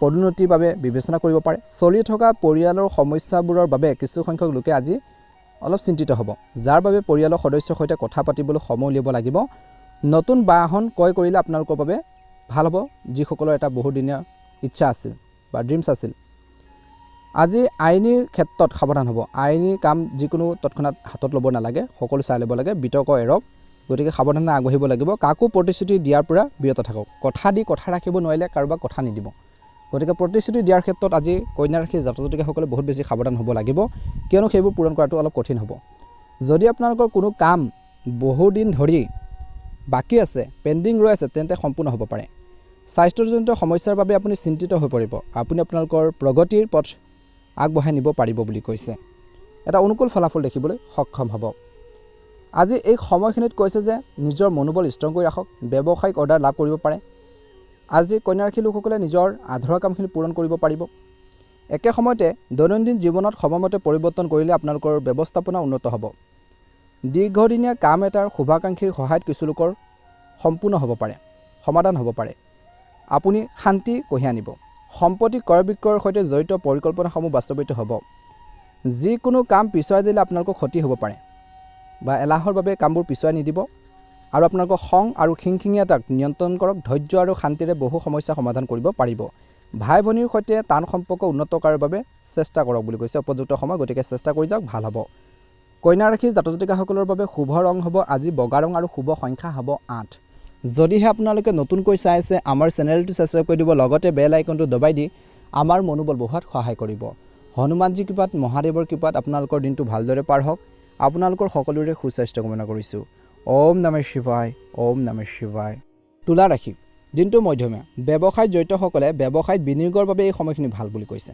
পদোন্নতিৰ বাবে বিবেচনা কৰিব পাৰে। চলি থকা পৰিয়ালৰ সমস্যাবোৰৰ বাবে কিছু সংখ্যক লোকে আজি অলপ চিন্তিত হ'ব, যাৰ বাবে পৰিয়ালৰ সদস্যৰ সৈতে কথা পাতিবলৈ সময় উলিয়াব লাগিব। নতুন বাহন ক্ৰয় কৰিলে আপোনালোকৰ বাবে ভাল হ'ব, যিসকলৰ এটা বহুদিনীয়া ইচ্ছা আছিল বা ড্ৰিমছ আছিল। আজি আইনী ক্ষেত্ৰত সাৱধান হ'ব। আইনী কাম যিকোনো তৎক্ষণাত হাতত ল'ব নালাগে, সকলো চাই ল'ব লাগে, বিতৰ্ক এৰক। গতিকে সাৱধানে আগবাঢ়িব লাগিব। কাকো প্ৰতিশ্ৰুতি দিয়াৰ পৰা বিৰত থাকক। কথা দি কথা ৰাখিব নোৱাৰিলে কাৰোবাক কথা নিদিব। গতিকে প্ৰতিশ্ৰুতি দিয়াৰ ক্ষেত্ৰত আজি কন্যা ৰাশিৰ জাতক জাতিকাসকলে বহুত বেছি সাৱধান হ'ব লাগিব, কিয়নো সেইবোৰ পূৰণ কৰাটো অলপ কঠিন হ'ব। যদি আপোনালোকৰ কোনো কাম বহুদিন ধৰি বাকী আছে, পেণ্ডিং ৰৈ আছে, তেন্তে সম্পূৰ্ণ হ'ব পাৰে। স্বাস্থ্যজনিত সমস্যাৰ বাবে আপুনি চিন্তিত হৈ পৰিব। আপুনি আপোনালোকৰ প্ৰগতিৰ পথ আগবঢ়াই নিব পাৰিব বুলি কৈছে। এটা অনুকূল ফলাফল দেখিবলৈ সক্ষম হ'ব। আজি এই সময়খিনিত কৈছে যে নিজৰ মনোবল ষ্ট্ৰং কৰি ৰাখক। ব্যৱসায়িক অৰ্ডাৰ লাভ কৰিব পাৰে। আজি কন্যা ৰাশিৰ লোকসকলে নিজৰ আধৰুৱা কামখিনি পূৰণ কৰিব পাৰিব। একে সময়তে দৈনন্দিন জীৱনত সময়মতে পৰিৱৰ্তন কৰিলে আপোনালোকৰ ব্যৱস্থাপনা উন্নত হ'ব। দীৰ্ঘদিনীয়া কাম এটাৰ শুভাকাংক্ষীৰ সহায়ত কিছু লোকৰ সম্পূৰ্ণ হ'ব পাৰে, সমাধান হ'ব পাৰে। আপুনি শান্তি কঢ়িয়াই আনিব। সম্পত্তি ক্ৰয় বিক্ৰয়ৰ সৈতে জড়িত পৰিকল্পনাসমূহ বাস্তৱায়িত হ'ব। যিকোনো কাম পিছুৱাই দিলে আপোনালোকৰ ক্ষতি হ'ব পাৰে বা এলাহৰ বাবে কামবোৰ পিছুৱাই নিদিব। আৰু আপোনালোকৰ খং আৰু খিংখিঙীয়াতাক নিয়ন্ত্ৰণ কৰক। ধৈৰ্য আৰু শান্তিৰে বহু সমস্যা সমাধান কৰিব পাৰিব। ভাই ভনীৰ সৈতে টান সম্পৰ্ক উন্নত কৰাৰ বাবে চেষ্টা কৰক বুলি কৈছে উপযুক্ত সময়। গতিকে চেষ্টা কৰি যাওক, ভাল হ'ব। কন্যা ৰাশিৰ জাতক জাতিকাসকলৰ বাবে শুভ ৰং হ'ব আজি বগা ৰং আৰু শুভ সংখ্যা হ'ব 8। যদিহে আপোনালোকে নতুনকৈ চাই আছে, আমাৰ চেনেলটো ছাবস্ক্ৰাইব কৰি দিব, লগতে বেল আইকনটো দবাই দি আমাৰ মনোবল বঢ়োৱাত সহায় কৰিব। হনুমানজী কৃপাত, মহাদেৱৰ কৃপাত আপোনালোকৰ দিনটো ভালদৰে পাৰ হওক। আপোনালোকৰ সকলোৰে সুস্বাস্থ্য কামনা কৰিছোঁ। ওম নমঃ শিৱায়, ওম নমঃ শিৱায়। তুলা ৰাশি, দিনটো মধ্যমীয়া। ব্যৱসায়ত জড়িতসকলে ব্যৱসায়ত বিনিয়োগৰ বাবে এই সময়খিনি ভাল বুলি কৈছে।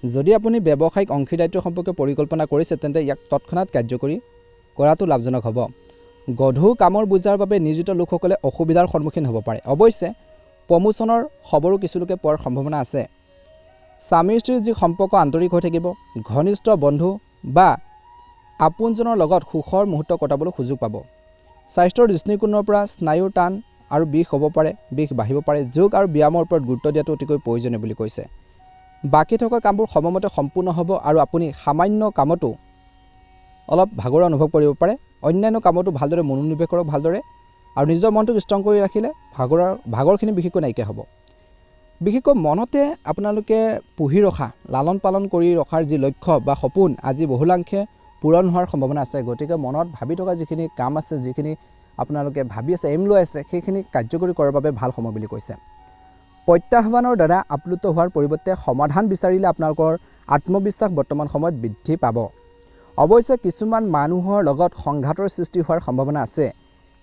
যদি আপুনি ব্যৱসায়িক অংশীদাৰিত্ব সম্পৰ্কে পৰিকল্পনা কৰিছে, তেন্তে ইয়াক তৎক্ষণাত কাৰ্যকৰী কৰাটো লাভজনক হ'ব। গধুৰ কামৰ বোজাৰ বাবে নিয়োজিত লোকসকলে অসুবিধাৰ সন্মুখীন হ'ব পাৰে। অৱশ্যে প্ৰমোচনৰ খবৰো কিছু লোকে পোৱাৰ সম্ভাৱনা আছে। স্বামী স্ত্ৰীৰ যি সম্পৰ্ক আন্তৰিক হৈ থাকিব। ঘনিষ্ঠ বন্ধু বা আপোনজনৰ লগত সুখৰ মুহূৰ্ত কটাবলৈ সুযোগ পাব। স্বাস্থ্যৰ দৃষ্টিকোণৰ পৰা স্নায়ুৰ টান আৰু বিষ হ'ব পাৰে, বিষ বাঢ়িব পাৰে। যোগ আৰু ব্যায়ামৰ ওপৰত গুৰুত্ব দিয়াটো অতিকৈ প্ৰয়োজনীয় বুলি কৈছে। বাকী থকা কামবোৰ সময়মতে সম্পূৰ্ণ হ'ব আৰু আপুনি সামান্য কামতো অলপ ভাগৰুৱা অনুভৱ কৰিব পাৰে। অন্যান্য কামতো ভালদৰে মনোনিৱেশ কৰক ভালদৰে, আৰু নিজৰ মনটোক ষ্ট্ৰং কৰি ৰাখিলে ভাগৰখিনি বিশেষকৈ নাইকিয়া হ'ব। বিশেষকৈ মনতে আপোনালোকে পুহি ৰখা, লালন পালন কৰি ৰখাৰ যি লক্ষ্য বা সপোন আজি বহুলাংশে পূৰণ হোৱাৰ সম্ভাৱনা আছে। গতিকে মনত ভাবি থকা যিখিনি কাম আছে, যিখিনি আপোনালোকে ভাবি আছে, এম লৈ আছে, সেইখিনি কাৰ্যকৰী কৰাৰ বাবে ভাল সময় বুলি কৈছে। প্ৰত্যাহ্বানৰ দ্বাৰা আপ্লুত হোৱাৰ পৰিৱৰ্তে সমাধান বিচাৰিলে আপোনালোকৰ আত্মবিশ্বাস বৰ্তমান সময়ত বৃদ্ধি পাব। অৱশ্যে কিছুমান মানুহৰ লগত সংঘাতৰ সৃষ্টি হোৱাৰ সম্ভাৱনা আছে।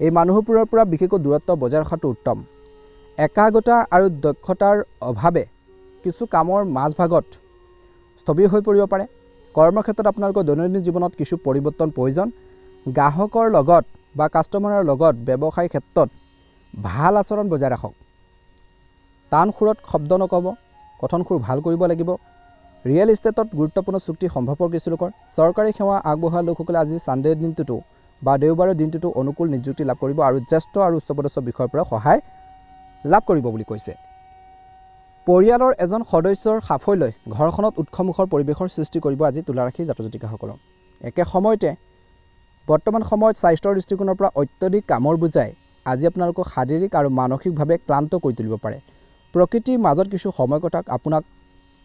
এই মানুহবোৰৰ পৰা বিশেষকৈ দূৰত্ব বজাই ৰখাটো উত্তম। একাগ্ৰতা আৰু দক্ষতাৰ অভাৱে কিছু কামৰ মাজভাগত স্থবিৰ হৈ পৰিব পাৰে। কৰ্মক্ষেত্ৰত আপোনালোকৰ দৈনন্দিন জীৱনত কিছু পৰিৱৰ্তন প্ৰয়োজন। গ্ৰাহকৰ লগত বা কাষ্টমাৰৰ লগত ব্যৱসায় ক্ষেত্ৰত ভাল আচৰণ বজাই ৰাখক। টান সুৰত শব্দ নক'ব, কথন সুৰ ভাল কৰিব লাগিব। ৰিয়েল ইষ্টেটত গুৰুত্বপূৰ্ণ চুক্তি সম্ভৱপৰ কিছু লোকৰ। চৰকাৰী সেৱা আগবঢ়োৱা লোকসকলে আজি ছানডে' দিনটোতো বা দেওবাৰৰ দিনটোতো অনুকূল নিযুক্তি লাভ কৰিব আৰু জ্যেষ্ঠ আৰু উচ্চপদস্থ বিষয়ৰ পৰা সহায় লাভ কৰিব বুলি কৈছে। পৰিয়ালৰ এজন সদস্যৰ সাফল্যই ঘৰখনত উৎসৱমুখৰ পৰিৱেশৰ সৃষ্টি কৰিব আজি তুলা ৰাশিৰ জাতক জাতিকাসকলক। একে সময়তে বৰ্তমান সময়ত স্বাস্থ্যৰ দৃষ্টিকোণৰ পৰা অত্যধিক কামৰ বোজাই আজি আপোনালোকক শাৰীৰিক আৰু মানসিকভাৱে ক্লান্ত কৰি তুলিব পাৰে। প্ৰকৃতিৰ মাজত কিছু সময় কটাওক, আপোনাক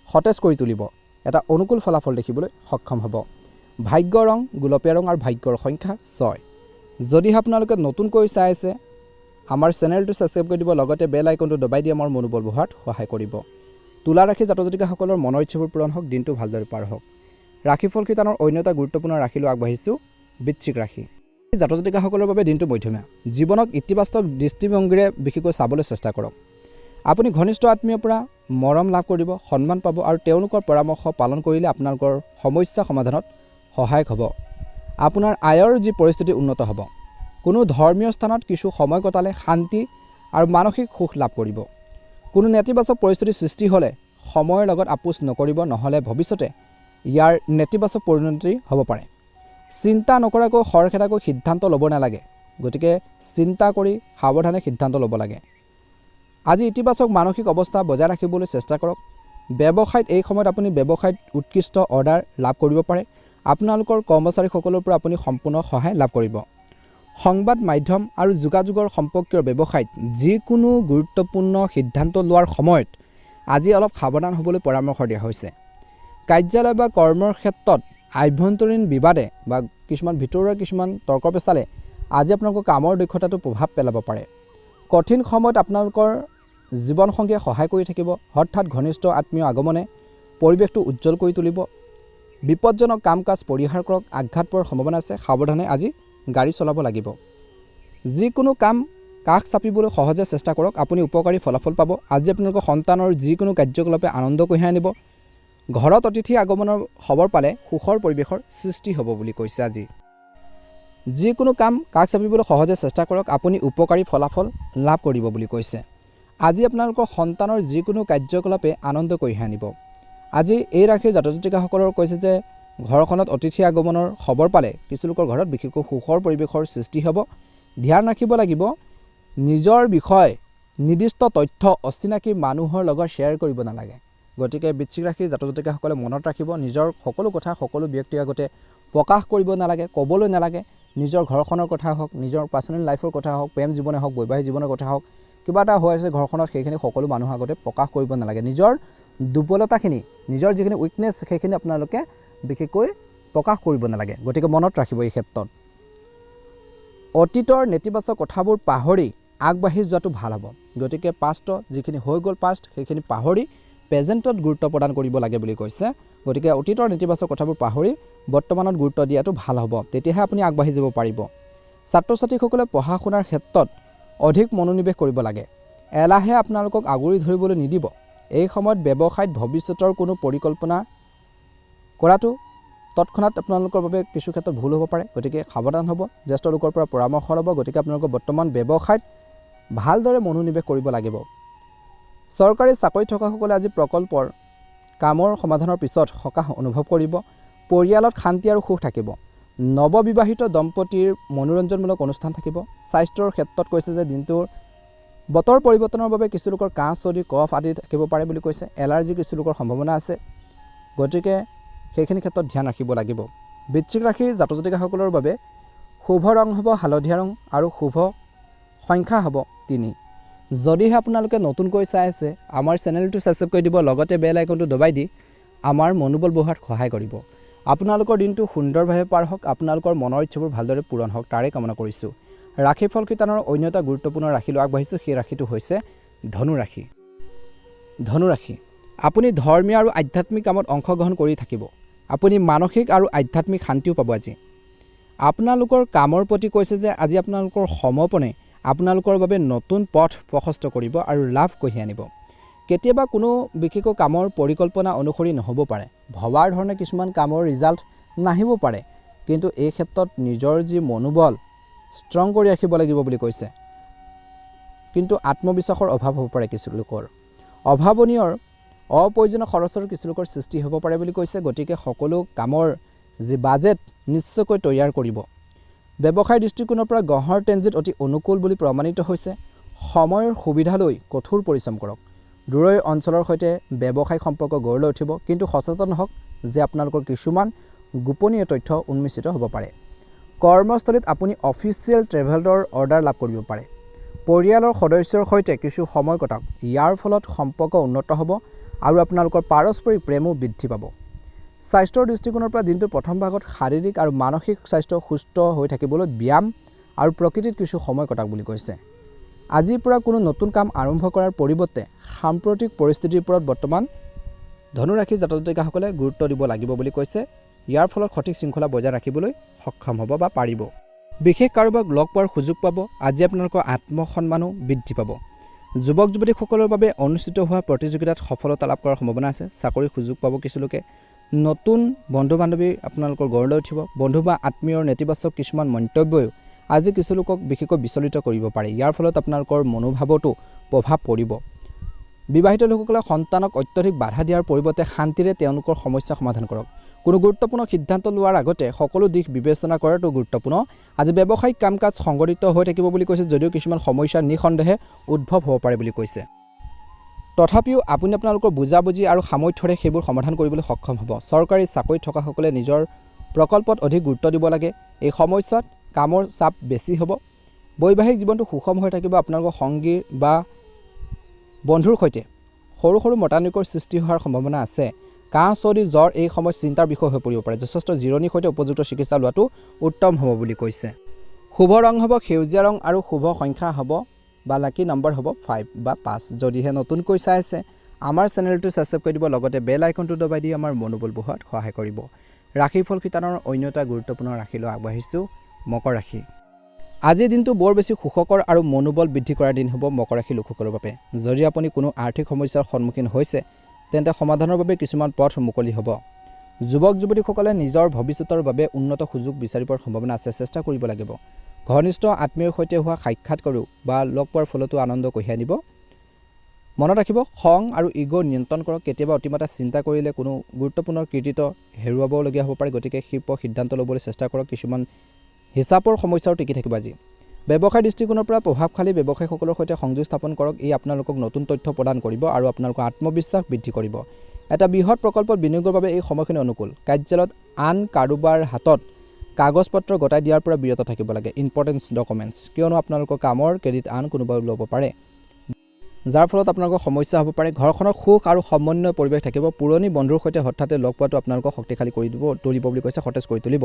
সতেজ কৰি তুলিব। এটা অনুকূল ফলাফল দেখিবলৈ সক্ষম হ'ব। ভাগ্য ৰং গুলপীয়া ৰং আৰু ভাগ্যৰ সংখ্যা 6। যদিহে আপোনালোকে নতুনকৈ চাই আছে, আমাৰ চেনেলটো ছাবস্ক্ৰাইব কৰি দিব, লগতে বেল আইকনটো দবাই দি আমাৰ মনোবল বঢ়োৱাত সহায় কৰিব। তুলা ৰাশি জাতক জাতিকাসকলৰ মনৰ ইচ্ছাবোৰ পূৰণ হওক, দিনটো ভালদৰে পাৰ হওক। ৰাশিফল শিতানৰ অন্য এটা গুৰুত্বপূৰ্ণ ৰাশিলৈ আগবাঢ়িছোঁ, বৃশ্চিক ৰাশি। জাতক জাতিকাসকলৰ বাবে দিনটো মধ্যমীয়া। জীৱনক ইতিবাচক দৃষ্টিভংগীৰে বিশেষকৈ চাবলৈ চেষ্টা কৰক। আপুনি ঘনিষ্ঠ আত্মীয়ৰ পৰা মৰম লাভ কৰিব, সন্মান পাব আৰু তেওঁলোকৰ পৰামৰ্শ পালন কৰিলে আপোনালোকৰ সমস্যা সমাধানত সহায়ক হ'ব। আপোনাৰ আয়ৰ যি পৰিস্থিতি উন্নত হ'ব। কোনো ধৰ্মীয় স্থানত কিছু সময় কটালে শান্তি আৰু মানসিক সুখ লাভ কৰিব। কোনো নেতিবাচক পৰিস্থিতিৰ সৃষ্টি হ'লে সময়ৰ লগত আপোচ নকৰিব, নহ'লে ভৱিষ্যতে ইয়াৰ নেতিবাচক পৰিণতি হ'ব পাৰে। চিন্তা নকৰাকৈ খৰখেদাকৈ সিদ্ধান্ত ল'ব নালাগে। গতিকে চিন্তা কৰি সাৱধানে সিদ্ধান্ত ল'ব লাগে। আজি ইতিবাচক মানসিক অৱস্থা বজাই ৰাখিবলৈ চেষ্টা কৰক। ব্যৱসায়ত এই সময়ত আপুনি ব্যৱসায়ত উৎকৃষ্ট অৰ্ডাৰ লাভ কৰিব পাৰে। আপোনালোকৰ কৰ্মচাৰীসকলৰ পৰা আপুনি সম্পূৰ্ণ সহায় লাভ কৰিব। সংবাদ মাধ্যম আৰু যোগাযোগৰ সম্পৰ্কীয় ব্যৱসায়ত যিকোনো গুৰুত্বপূৰ্ণ সিদ্ধান্ত লোৱাৰ সময়ত আজি অলপ সাৱধান হ'বলৈ পৰামৰ্শ দিয়া হৈছে। কাৰ্যালয় বা কৰ্মৰ ক্ষেত্ৰত আভ্যন্তৰীণ বিবাদে বা কিছুমান ভিতৰুৱা কিছুমান তৰ্ক পেচালে আজি আপোনালোকৰ কামৰ দক্ষতাটো প্ৰভাৱ পেলাব পাৰে। কঠিন সময়ত আপোনালোকৰ জীৱনসংগীয়ে সহায় কৰি থাকিব। হঠাৎ ঘনিষ্ঠ আত্মীয় আগমনে পৰিৱেশটো উজ্জ্বল কৰি তুলিব। বিপদজনক কাম কাজ পৰিহাৰ কৰক। আঘাত পোৱাৰ সম্ভাৱনা আছে, সাৱধানে আজি গাড়ী চলাব লাগিব। যিকোনো কাম কাষ চাপিবলৈ সহজে চেষ্টা কৰক, আপুনি উপকাৰী ফলাফল পাব। আজি আপোনালোকৰ সন্তানৰ যিকোনো কাৰ্যকলাপে আনন্দ কঢ়িয়াই আনিব। ঘৰত অতিথি আগমনৰ খবৰ পালে সুখৰ পৰিৱেশৰ সৃষ্টি হ'ব বুলি কৈছে। আজি যিকোনো কাম কাষ চাপিবলৈ সহজে চেষ্টা কৰক, আপুনি উপকাৰী ফলাফল লাভ কৰিব বুলি কৈছে। আজি আপোনালোকৰ সন্তানৰ যিকোনো কাৰ্যকলাপে আনন্দ কঢ়িয়াই আনিব। আজি এই ৰাশিৰ জাতক জাতিকাসকলৰ কৈছে যে ঘৰখনত অতিথি আগমনৰ খবৰ পালে কিছুলোকৰ ঘৰত বিশেষকৈ সুখৰ পৰিৱেশৰ সৃষ্টি হ'ব। ধ্যান ৰাখিব লাগিব, নিজৰ বিষয়ে নিৰ্দিষ্ট তথ্য অচিনাকি মানুহৰ লগত শ্বেয়াৰ কৰিব নালাগে। গতিকে বৃশ্চিক ৰাশিৰ জাতক জাতিকাসকলে মনত ৰাখিব, নিজৰ সকলো কথা সকলো ব্যক্তিৰ আগতে প্ৰকাশ কৰিব নালাগে, ক'বলৈ নালাগে। নিজৰ ঘৰখনৰ কথা হওক, নিজৰ পাৰ্চনেল লাইফৰ কথা হওক, প্ৰেম জীৱনে হওক, বৈবাহিক জীৱনৰ কথা হওক, কিবা এটা হৈ আছে ঘৰখনত, সেইখিনি সকলো মানুহৰ আগতে প্ৰকাশ কৰিব নালাগে। নিজৰ দুৰ্বলতাখিনি, নিজৰ যিখিনি উইকনেছ, সেইখিনি আপোনালোকে বিশেষকৈ প্ৰকাশ কৰিব নালাগে। গতিকে মনত ৰাখিব এই ক্ষেত্ৰত। অতীতৰ নেতিবাচক কথাবোৰ পাহৰি আগবাঢ়ি যোৱাটো ভাল হ'ব। গতিকে পাষ্টত যিখিনি হৈ গ'ল পাষ্ট, সেইখিনি পাহৰি প্ৰেজেণ্টত গুৰুত্ব প্ৰদান কৰিব লাগে বুলি কৈছে। গতিকে অতীতৰ নেতিবাচক কথাবোৰ পাহৰি বৰ্তমানত গুৰুত্ব দিয়াটো ভাল হ'ব, তেতিয়াহে আপুনি আগবাঢ়ি যাব পাৰিব। ছাত্ৰ ছাত্ৰীসকলে পঢ়া শুনাৰ ক্ষেত্ৰত অধিক মনোনিৱেশ কৰিব লাগে। এলাহে আপোনালোকক আগুৰি ধৰিবলৈ নিদিব। এই সময়ত ব্যৱসায়ত ভৱিষ্যতৰ কোনো পৰিকল্পনা কৰাটো তৎক্ষণাত আপোনালোকৰ বাবে কিছু ক্ষেত্ৰত ভুল হ'ব পাৰে। গতিকে সাৱধান হ'ব, জ্যেষ্ঠ লোকৰ পৰা পৰামৰ্শ ল'ব। গতিকে আপোনালোকৰ বৰ্তমান ব্যৱসায়ত ভালদৰে মনোনিৱেশ কৰিব লাগিব। চৰকাৰী চাকৰি থকাসকলে আজি প্ৰকল্পৰ কামৰ সমাধানৰ পিছত সকাহ অনুভৱ কৰিব। পৰিয়ালত শান্তি আৰু সুখ থাকিব। নৱবিবাহিত দম্পতীৰ মনোৰঞ্জনমূলক অনুষ্ঠান থাকিব। স্বাস্থ্যৰ ক্ষেত্ৰত কৈছে যে দিনটোৰ বতৰ পৰিৱৰ্তনৰ বাবে কিছুলোকৰ কাহ চৰ্দি কফ আদি থাকিব পাৰে বুলি কৈছে। এলাৰ্জি কিছুলোকৰ সম্ভাৱনা আছে। গতিকে সেইখিনি ক্ষেত্ৰত ধ্যান ৰাখিব লাগিব। বৃশ্চিক ৰাশিৰ জাতক জাতিকাসকলৰ বাবে শুভ ৰং হ'ব হালধীয়া ৰং আৰু শুভ সংখ্যা হ'ব 3। যদিহে আপোনালোকে নতুনকৈ চাই আছে, আমাৰ চেনেলটো ছাবস্ক্ৰাইব কৰি দিব, লগতে বেল আইকনটো দবাই দি আমাৰ মনোবল বঢ়োৱাত সহায় কৰিব। আপোনালোকৰ দিনটো সুন্দৰভাৱে পাৰ হওক, আপোনালোকৰ মনৰ ইচ্ছাবোৰ ভালদৰে পূৰণ হওক, তাৰে কামনা কৰিছোঁ। ৰাশিফল শিতানৰ অন্য এটা গুৰুত্বপূৰ্ণ ৰাশিলৈ আগবাঢ়িছোঁ। সেই ৰাশিটো হৈছে ধনু ৰাশি। ধনু ৰাশি, আপুনি ধৰ্মীয় আৰু আধ্যাত্মিক কামত অংশগ্ৰহণ কৰি থাকিব। আপুনি মানসিক আৰু আধ্যাত্মিক শান্তিও পাব। আজি আপোনালোকৰ কামৰ প্ৰতি কৈছে যে আজি আপোনালোকৰ সমৰ্পণে আপোনালোকৰ বাবে নতুন পথ প্ৰশস্ত কৰিব আৰু লাভ কঢ়িয়াই আনিব। কেতিয়াবা কোনো বিশেষকৈ কামৰ পৰিকল্পনা অনুসৰি নহ'ব পাৰে। ভবাৰ ধৰণে কিছুমান কামৰ ৰিজাল্ট নাহিব পাৰে, কিন্তু এই ক্ষেত্ৰত নিজৰ যি মনোবল ষ্ট্ৰং কৰি ৰাখিব লাগিব বুলি কৈছে। কিন্তু আত্মবিশ্বাসৰ অভাৱ হ'ব পাৰে কিছু লোকৰ। অভাৱনীয় অপ্ৰয়োজনীয় খৰচৰ কিছু লোকৰ সৃষ্টি হ'ব পাৰে বুলি কৈছে। গতিকে সকলো কামৰ যি বাজেট নিশ্চয়কৈ তৈয়াৰ কৰিব। ব্যৱসায়ৰ দৃষ্টিকোণৰ পৰা গ্ৰহৰ ট্ৰেনজিট অতি অনুকূল বুলি প্ৰমাণিত হৈছে। সময়ৰ সুবিধা লৈ কঠোৰ পৰিশ্ৰম কৰক। দূৰৈৰ অঞ্চলৰ সৈতে ব্যৱসায়িক সম্পৰ্ক গঢ় লৈ উঠিব, কিন্তু সচেতন হওক যে আপোনালোকৰ কিছুমান গোপনীয় তথ্য উন্মোচিত হ'ব পাৰে। কৰ্মস্থলীত আপুনি অফিচিয়েল ট্ৰেভেলৰ অৰ্ডাৰ লাভ কৰিব পাৰে। পৰিয়ালৰ সদস্যৰ সৈতে কিছু সময় কটাওক। ইয়াৰ ফলত সম্পৰ্ক উন্নত হ'ব আৰু আপোনালোকৰ পাৰস্পৰিক প্ৰেমো বৃদ্ধি পাব। স্বাস্থ্যৰ দৃষ্টিকোণৰ পৰা দিনটোৰ প্ৰথম ভাগত শাৰীৰিক আৰু মানসিক স্বাস্থ্য সুস্থ হৈ থাকিবলৈ ব্যায়াম আৰু প্ৰকৃতিত কিছু সময় কটাওক বুলি কৈছে। আজিৰ পৰা কোনো নতুন কাম আৰম্ভ কৰাৰ পৰিৱৰ্তে সাম্প্ৰতিক পৰিস্থিতিৰ ওপৰত বৰ্তমান ধনুৰাশিৰ জাতক জাতিকাসকলে গুৰুত্ব দিব লাগিব বুলি কৈছে। ইয়াৰ ফলত সঠিক শৃংখলা বজাই ৰাখিবলৈ সক্ষম হ'ব বা পাৰিব। বিশেষ কাৰোবাক লগ পোৱাৰ সুযোগ পাব। আজি আপোনালোকৰ আত্মসন্মানো বৃদ্ধি পাব। যুৱক যুৱতীসকলৰ বাবে অনুষ্ঠিত হোৱা প্ৰতিযোগিতাত সফলতা লাভ কৰাৰ সম্ভাৱনা আছে। চাকৰিৰ সুযোগ পাব কিছুলোকে। নতুন বন্ধু বান্ধৱী আপোনালোকৰ গঢ় লৈ উঠিব। বন্ধু বা আত্মীয়ৰ নেতিবাচক কিছুমান মন্তব্যও আজি কিছু লোকক বিশেষকৈ বিচলিত কৰিব পাৰে। ইয়াৰ ফলত আপোনালোকৰ মনোভাৱতো প্ৰভাৱ পৰিব। বিবাহিত লোকসকলে সন্তানক অত্যধিক বাধা দিয়াৰ পৰিৱৰ্তে শান্তিৰে তেওঁলোকৰ সমস্যা সমাধান কৰক। কোনো গুৰুত্বপূৰ্ণ সিদ্ধান্ত লোৱাৰ আগতে সকলো দিশ বিবেচনা কৰাটো গুৰুত্বপূৰ্ণ। আজি ব্যৱসায়িক কাম কাজ সংগঠিত হৈ থাকিব বুলি কৈছে, যদিও কিছুমান সমস্যা নিঃসন্দেহে উদ্ভৱ হ'ব পাৰে বুলি কৈছে। তথাপিও আপুনি আপোনালোকৰ বুজাবুজি আৰু সামৰ্থ্যৰে সেইবোৰ সমাধান কৰিবলৈ সক্ষম হ'ব। চৰকাৰী চাকৰিত থকাসকলে নিজৰ প্ৰকল্পত অধিক গুৰুত্ব দিব লাগে। এই সময়ছোৱাত কামৰ চাপ বেছি হ'ব। বৈবাহিক জীৱনটো সুষম হৈ থাকিব। আপোনালোকৰ সংগী বা বন্ধুৰ সৈতে সৰু সৰু মতানৈক্যৰ সৃষ্টি হোৱাৰ সম্ভাৱনা আছে। কাহ চৰ্দি জ্বৰ এই সময়ত চিন্তাৰ বিষয় হৈ পৰিব পাৰে। যথেষ্ট জিৰণিৰ সৈতে উপযুক্ত চিকিৎসা লোৱাটো উত্তম হ'ব বুলি কৈছে। শুভ ৰং হ'ব সেউজীয়া ৰং আৰু শুভ সংখ্যা হ'ব বা লাকি নম্বৰ হ'ব 5 বা 5। যদিহে নতুনকৈ চাই আছে আমাৰ চেনেলটো ছাবস্ক্ৰাইব কৰি দিব, লগতে বেল আইকনটো দবাই দি আমাৰ মনোবল বঢ়োৱাত সহায় কৰিব। ৰাশিফল শিতানৰ অন্য এটা গুৰুত্বপূৰ্ণ ৰাশিলৈ আগবাঢ়িছোঁ, মকৰ ৰাশি। আজিৰ দিনটো বৰ বেছি সুখকৰ আৰু মনোবল বৃদ্ধি কৰাৰ দিন হ'ব মকৰ ৰাশি লোকসকলৰ বাবে। যদি আপুনি কোনো আৰ্থিক সমস্যাৰ সন্মুখীন হৈছে তেন্তে সমাধানৰ বাবে কিছুমান পথ মুকলি হ'ব। যুৱক যুৱতীসকলে নিজৰ ভৱিষ্যতৰ বাবে উন্নত সুযোগ বিচাৰি পোৱাৰ সম্ভাৱনা আছে, চেষ্টা কৰিব লাগিব। ঘনিষ্ঠ আত্মীয়ৰ সৈতে হোৱা সাক্ষাৎ কৰোঁ বা লগ পোৱাৰ ফলতো আনন্দ কঢ়িয়াই আনিব। মনত ৰাখিব, খং আৰু ইগ' নিয়ন্ত্ৰণ কৰক। কেতিয়াবা অতিমাত্ৰা চিন্তা কৰিলে কোনো গুৰুত্বপূৰ্ণ কৃতিত্ব হেৰুৱাবলগীয়া হ'ব পাৰে, গতিকে ক্ষীপ্ৰ সিদ্ধান্ত ল'বলৈ চেষ্টা কৰক। কিছুমান হিচাপৰ সমস্যাও টিকি থাকিব। আজি ব্যৱসায় দৃষ্টিকোণৰ পৰা প্ৰভাৱশালী ব্যৱসায়ীসকলৰ সৈতে সংযোগ স্থাপন কৰক। ই আপোনালোকক নতুন তথ্য প্ৰদান কৰিব আৰু আপোনালোকৰ আত্মবিশ্বাস বৃদ্ধি কৰিব। এটা বৃহৎ প্ৰকল্পত বিনিয়োগৰ বাবে এই সময়খিনি অনুকূল। কাৰ্যালয়ত আন কাৰোবাৰ হাতত কাগজ পত্ৰ গতাই দিয়াৰ পৰা বিৰত থাকিব লাগে, ইম্পৰ্টেন্ট ডকুমেণ্টছ, কিয়নো আপোনালোকৰ কামৰ ক্ৰেডিট আন কোনোবাই ল'ব পাৰে, যাৰ ফলত আপোনালোকৰ সমস্যা হ'ব পাৰে। ঘৰখনৰ সুখ আৰু সমন্বয় পৰিৱেশ থাকিব। পুৰণি বন্ধুৰ সৈতে হঠাতে লগ পোৱাটো আপোনালোকক শক্তিশালী কৰি তুলিব বুলি কৈছে, সতেজ কৰি তুলিব।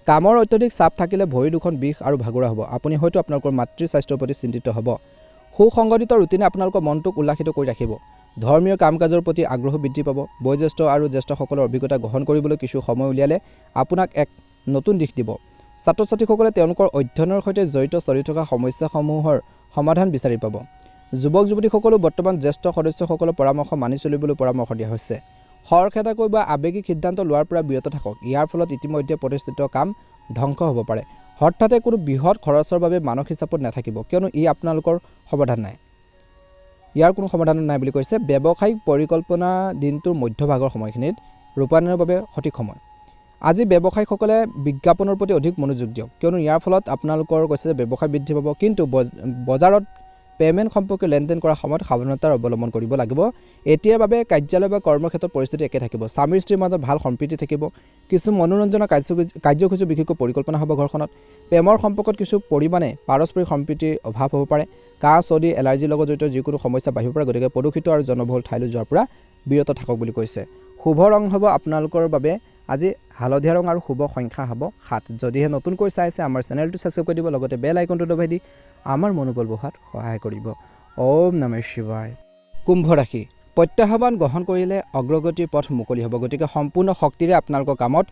কামৰ অত্যধিক চাপ থাকিলে ভৰি দুখন বিষ আৰু ভাগৰুৱা হ'ব। আপুনি হয়তো আপোনালোকৰ মাতৃ স্বাস্থ্যৰ প্ৰতি চিন্তিত হ'ব। সুসংগঠিত ৰুটিনে আপোনালোকৰ মনটোক উল্লাসিত কৰি ৰাখিব। ধৰ্মীয় কাম কাজৰ প্ৰতি আগ্ৰহ বৃদ্ধি পাব। বয়োজ্যেষ্ঠ আৰু জ্যেষ্ঠসকলৰ অভিজ্ঞতা গ্ৰহণ কৰিবলৈ কিছু সময় উলিয়ালে আপোনাক এক নতুন দিশ দিব। ছাত্ৰ ছাত্ৰীসকলে তেওঁলোকৰ অধ্যয়নৰ সৈতে জড়িত চলি থকা সমস্যাসমূহৰ সমাধান বিচাৰি পাব। যুৱক যুৱতীসকলেও বৰ্তমান জ্যেষ্ঠ সদস্যসকলৰ পৰামৰ্শ মানি চলিবলৈ পৰামৰ্শ দিয়া হৈছে। খৰখেদাকৈ বা আৱেগিক সিদ্ধান্ত লোৱাৰ পৰা বিৰত থাকক। ইয়াৰ ফলত ইতিমধ্যে প্ৰতিষ্ঠিত কাম ধ্বংস হ'ব পাৰে। হঠাতে কোনো বৃহৎ খৰচৰ বাবে মানসিক চাপত নাথাকিব, কিয়নো ই আপোনালোকৰ সমাধান নাই। ইয়াৰ কোনো সমাধান নাই বুলি কৈছে। ব্যৱসায়িক পৰিকল্পনা দিনটোৰ মধ্যভাগৰ সময়খিনিত ৰূপায়ণৰ বাবে সঠিক সময়। আজি ব্যৱসায়ীসকলে বিজ্ঞাপনৰ প্ৰতি অধিক মনোযোগ দিয়ক, কিয়নো ইয়াৰ ফলত আপোনালোকৰ কৈছে যে ব্যৱসায় বৃদ্ধি পাব। কিন্তু বজাৰত পে'মেণ্ট সম্পৰ্কীয় লেনদেন কৰাৰ সময়ত সাৱধানতাৰ অৱলম্বন কৰিব লাগিব। এতিয়াৰ বাবে কাৰ্যালয় বা কৰ্মক্ষেত্ৰত পৰিস্থিতি একে থাকিব। স্বামী স্ত্ৰীৰ মাজত ভাল সম্প্ৰীতি থাকিব। কিছু মনোৰঞ্জনৰ কাৰ্যসূচী বিশেষকৈ পৰিকল্পনা হ'ব ঘৰখনত। প্ৰেমৰ সম্পৰ্কত কিছু পৰিমাণে পাৰস্পৰিক সম্প্ৰীতিৰ অভাৱ হ'ব পাৰে। কাহ চৰ্দি এলাৰ্জিৰ লগত জড়িত যিকোনো সমস্যা বাঢ়িব পাৰে, গতিকে প্ৰদূষিত আৰু জনবহুল ঠাইলৈ যোৱাৰ পৰা বিৰত থাকক বুলি কৈছে। শুভ ৰং হ'ব আপোনালোকৰ বাবে আজি হালধীয়া ৰং আৰু শুভ সংখ্যা হ'ব 7। যদিহে নতুনকৈ চাইছে আমাৰ চেনেলটো ছাবস্ক্ৰাইব কৰি দিব, লগতে বেল আইকনটো দবাই দি আমাৰ মনোবল বঢ়োৱাত সহায় কৰিব। ওম নমঃ শিৱায়। কুম্ভ ৰাশি। প্ৰত্যাহ্বান গ্ৰহণ কৰিলে অগ্ৰগতিৰ পথ মুকলি হ'ব, গতিকে সম্পূৰ্ণ শক্তিৰে আপোনালোকৰ কামত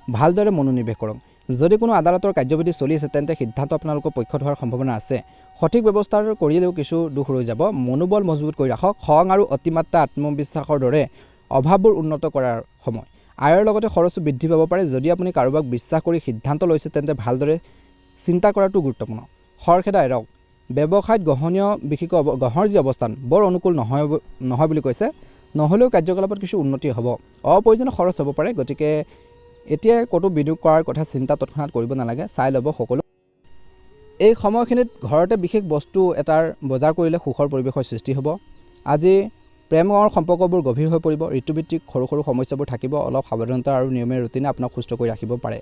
ভালদৰে মনোনিৱেশ কৰক। যদি কোনো আদালতৰ কাৰ্যবিধি চলি আছে তেন্তে সিদ্ধান্ত আপোনালোকৰ পক্ষত হোৱাৰ সম্ভাৱনা আছে। সঠিক ব্যৱস্থা কৰিলেও কিছু দুখ ৰৈ যাব। মনোবল মজবুত কৰি ৰাখক। খং আৰু অতিমাত্ৰা আত্মবিশ্বাসৰ দৰে অভাৱবোৰ উন্নত কৰাৰ সময়। আয়ৰ লগতে খৰচো বৃদ্ধি পাব পাৰে। যদি আপুনি কাৰোবাক বিশ্বাস কৰি সিদ্ধান্ত লৈছে তেন্তে ভালদৰে চিন্তা কৰাটো গুৰুত্বপূৰ্ণ। খৰখেদা এৰক। ব্যৱসায়ত বিশেষকৈ গ্ৰহৰ যি অৱস্থান বৰ অনুকূল নহয় বুলি কৈছে। নহ'লেও কাৰ্যকলাপত কিছু উন্নতি হ'ব। অপ্ৰয়োজনীয় খৰচ হ'ব পাৰে, গতিকে এতিয়াই ক'তো বিনিয়োগ কৰাৰ কথা চিন্তা তৎক্ষণাত কৰিব নালাগে, চাই ল'ব সকলো। এই সময়খিনিত ঘৰতে বিশেষ বস্তু এটাৰ বজাৰ কৰিলে সুখৰ পৰিৱেশৰ সৃষ্টি হ'ব। আজি প্ৰেমৰ সম্পৰ্কবোৰ গভীৰ হৈ পৰিব। ঋতুভিত্তিক সৰু সৰু সমস্যাবোৰ থাকিব। অলপ সাৱধানতা আৰু নিয়মীয়া ৰুটিনে আপোনাক সুস্থ কৰি ৰাখিব পাৰে।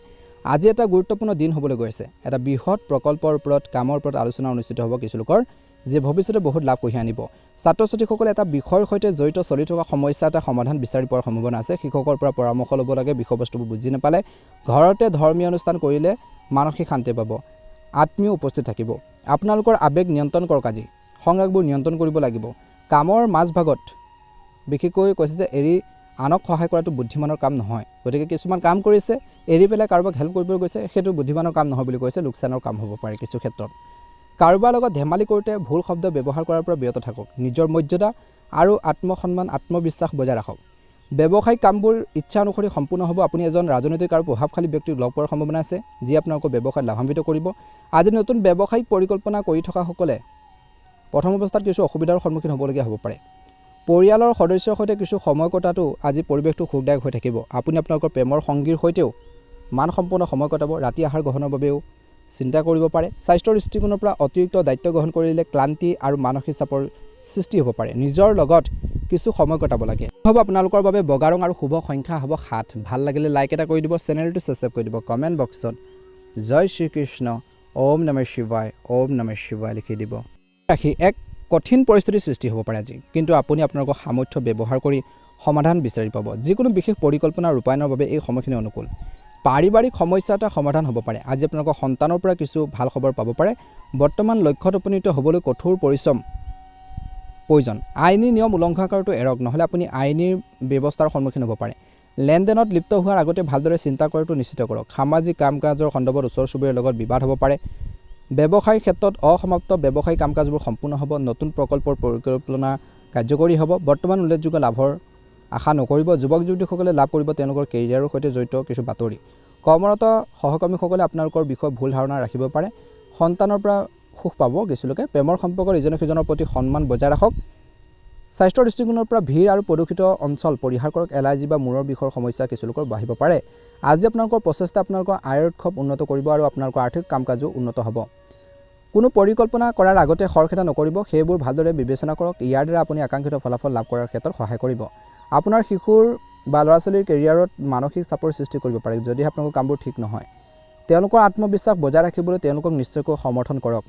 আজি এটা গুৰুত্বপূৰ্ণ দিন হ'বলৈ গৈ আছে। এটা বৃহৎ প্ৰকল্পৰ ওপৰত কামৰ ওপৰত আলোচনা অনুষ্ঠিত হ'ব কিছু লোকৰ, যে ভৱিষ্যতে বহুত লাভ কঢ়িয়াই আনিব। ছাত্ৰ ছাত্ৰীসকলে এটা বিষয়ৰ সৈতে জড়িত চলি থকা সমস্যা এটা সমাধান বিচাৰি পোৱাৰ সম্ভাৱনা আছে। শিক্ষকৰ পৰা পৰামৰ্শ ল'ব লাগে। বিষয়বস্তুবোৰ বুজি নাপালে ঘৰতে ধৰ্মীয় অনুষ্ঠান কৰিলে মানসিক শান্তি পাব। আত্মীয় উপস্থিত থাকিব। আপোনালোকৰ আৱেগ নিয়ন্ত্ৰণ কৰক। আজি সংগ্ৰামবোৰ নিয়ন্ত্ৰণ কৰিব লাগিব। কামৰ মাজভাগত বিশেষকৈ কৈছে যে আনক সহায় কৰাটো বুদ্ধিমানৰ কাম নহয়, গতিকে কিছুমান কাম কৰিছে এৰি পেলাই কাৰোবাক হেল্প কৰিবলৈ গৈছে, সেইটো বুদ্ধিমানৰ কাম নহয় বুলি কৈছে। লোকচানৰ কাম হ'ব পাৰে কিছু ক্ষেত্ৰত। কাৰোবাৰ লগত ধেমালি কৰোঁতে ভুল শব্দ ব্যৱহাৰ কৰাৰ পৰা বিৰত থাকক। নিজৰ মৰ্যাদা আৰু আত্মসন্মান আত্মবিশ্বাস বজাই ৰাখক। ব্যৱসায়িক কামবোৰ ইচ্ছা অনুসৰি সম্পূৰ্ণ হ'ব। আপুনি এজন ৰাজনৈতিক আৰু প্ৰভাৱশালী ব্যক্তিক লগ পোৱাৰ সম্ভাৱনা আছে, যি আপোনালোকৰ ব্যৱসায়ত লাভান্বিত কৰিব। আজি নতুন ব্যৱসায়িক পৰিকল্পনা কৰি থকাসকলে প্ৰথম অৱস্থাত কিছু অসুবিধাৰ সন্মুখীন হ'বলগীয়া হ'ব পাৰে। পৰিয়ালৰ সদস্যৰ সৈতে কিছু সময় কটাটো আজি পৰিৱেশটো সুখদায়ক হৈ থাকিব। আপুনি আপোনালোকৰ প্ৰেমৰ সংগীৰ সৈতেও মানসম্পন্ন সময় কটাব। ৰাতি আহাৰ গ্ৰহণৰ বাবেও চিন্তা কৰিব পাৰে। স্বাস্থ্যৰ দৃষ্টিকোণৰ পৰা অতিৰিক্ত দায়িত্ব গ্ৰহণ কৰিলে ক্লান্তি আৰু মানসিক চাপৰ সৃষ্টি হ'ব পাৰে। নিজৰ লগত কিছু সময় কটাব লাগে হ'ব আপোনালোকৰ বাবে বগা ৰং আৰু শুভ সংখ্যা হ'ব 7 ভাল লাগিলে লাইক এটা কৰি দিব চেনেলটো সাবস্ক্ৰাইব কৰি দিব কমেন্ট বক্সত জয় শ্ৰীকৃষ্ণ ওম নমঃ শিৱায় ওম নমঃ শিৱায় লিখি দিব ৰাখি এক কঠিন পৰিস্থিতিৰ সৃষ্টি হ'ব পাৰে আজি কিন্তু আপুনি আপোনালোকৰ সামৰ্থ্য ব্যৱহাৰ কৰি সমাধান বিচাৰি পাব যিকোনো বিশেষ পৰিকল্পনা ৰূপায়ণৰ বাবে এই সময়খিনি অনুকূল পাৰিবাৰিক সমস্যা এটা সমাধান হ'ব পাৰে আজি আপোনালোকৰ সন্তানৰ পৰা কিছু ভাল খবৰ পাব পাৰে বৰ্তমান লক্ষ্যত উপনীত হ'বলৈ কঠোৰ পৰিশ্ৰম প্ৰয়োজন আইনী নিয়ম উলংঘন কৰাটো এৰক নহলে আপুনি আইনী ব্যৱস্থাৰ সন্মুখীন হ'ব পাৰে লেনদেনত লিপ্ত হোৱাৰ আগতে ভালদৰে চিন্তা কৰাটো নিশ্চিত কৰক সামাজিক কাম-কাজৰ সন্দৰ্ভত ওচৰ চুবুৰীয়াৰ লগত বিবাদ হ'ব পাৰে ব্যৱসায়িক ক্ষেত্ৰত অসমাপ্ত ব্যৱসায়িক কাম-কাজবোৰ সম্পূৰ্ণ হ'ব নতুন প্ৰকল্পৰ পৰিকল্পনা কাৰ্যকৰী হ'ব বৰ্তমান উল্লেখযোগ্য লাভৰ আশা নকৰিব যুৱক যুৱতীসকলে লাভ কৰিব তেওঁলোকৰ কেৰিয়াৰৰ সৈতে জড়িত কিছু বাতৰি কৰ্মৰত সহকৰ্মীসকলে আপোনালোকৰ বিষয়ে ভুল ধাৰণা ৰাখিব পাৰে সন্তানৰ পৰা সুখ পাব কিছুলোকে প্ৰেমৰ সম্পৰ্কৰ ইজনে সিজনৰ প্ৰতি সন্মান বজাই ৰাখক স্বাস্থ্যৰ দৃষ্টিকোণৰ পৰা ভিৰ আৰু প্ৰদূষিত অঞ্চল পৰিহাৰ কৰক এলাৰ্জি বা মূৰৰ বিষৰ সমস্যা কিছুলোকৰ বাঢ়িব পাৰে আজি আপোনালোকৰ প্ৰচেষ্টা আপোনালোকৰ আয়ৰ উৎসৱ উন্নত কৰিব আৰু আপোনালোকৰ আৰ্থিক কাম-কাজো উন্নত হ'ব কোনো পৰিকল্পনা কৰাৰ আগতে খৰখেদা নকৰিব সেইবোৰ ভালদৰে বিবেচনা কৰক ইয়াৰ দ্বাৰা আপুনি আকাংক্ষিত ফলাফল লাভ কৰাৰ ক্ষেত্ৰত সহায় কৰিব আপোনাৰ শিশুৰ বা ল'ৰা-ছোৱালীৰ কেৰিয়াৰত মানসিক চাপৰ সৃষ্টি কৰিব পাৰে যদি আপোনালোকৰ কামবোৰ ঠিক নহয় তেওঁলোকৰ আত্মবিশ্বাস বজাই ৰাখিবলৈ তেওঁলোকক নিশ্চয়কৈ সমৰ্থন কৰক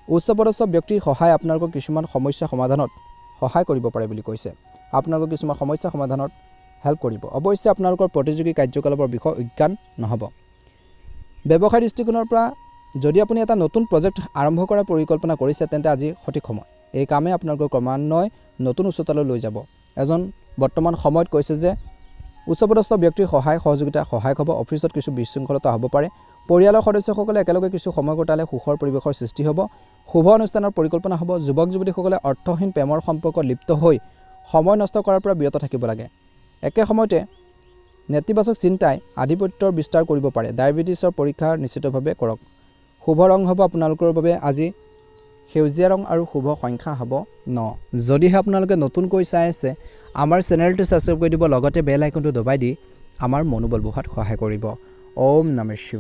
উচ্চপদস্থ ব্যক্তিৰ সহায় আপোনালোকৰ কিছুমান সমস্যা সমাধানত সহায় কৰিব পাৰে বুলি কৈছে আপোনালোকৰ কিছুমান সমস্যা সমাধানত হেল্প কৰিব অৱশ্যে আপোনালোকৰ প্ৰতিযোগী কাৰ্যকলাপৰ বিষয়ে অজ্ঞান নহ'ব ব্যৱসায় দৃষ্টিকোণৰ পৰা যদি আপুনি এটা নতুন প্ৰজেক্ট আৰম্ভ কৰাৰ পৰিকল্পনা কৰিছে তেন্তে আজি সঠিক সময় এই কামে আপোনালোকৰ ক্ৰমান্বয়ে নতুন উচ্চতালৈ লৈ যাব এজন বৰ্তমান সময়ত কৈছে যে উচ্চপদস্থ ব্যক্তিৰ সহায় সহযোগিতা সহায়ক হ'ব অফিচত কিছু বিশৃংখলতা হ'ব পাৰে পৰিয়ালৰ সদস্যসকলে একেলগে কিছু সময় কটালে সুখৰ পৰিৱেশৰ সৃষ্টি হ'ব শুভ অনুষ্ঠানৰ পৰিকল্পনা হ'ব যুৱক যুৱতীসকলে অৰ্থহীন প্ৰেমৰ সম্পৰ্কত লিপ্ত হৈ সময় নষ্ট কৰাৰ পৰা বিৰত থাকিব লাগে একে সময়তে নেতিবাচক চিন্তাই আধিপত্যৰ বিস্তাৰ কৰিব পাৰে ডায়েবেটিছৰ পৰীক্ষা নিশ্চিতভাৱে কৰক শুভ ৰং হ'ব আপোনালোকৰ বাবে আজি সেউজীয়া ৰং আৰু শুভ সংখ্যা হ'ব 9 যদিহে আপোনালোকে নতুনকৈ চাই আছে আমাৰ চেনেলটো সাবস্ক্ৰাইব কৰি দিব লগতে বেল আইকনটো দবাই দি আমাৰ মনোবল বঢ়াত সহায় কৰিব ওম নমঃ শিৱায়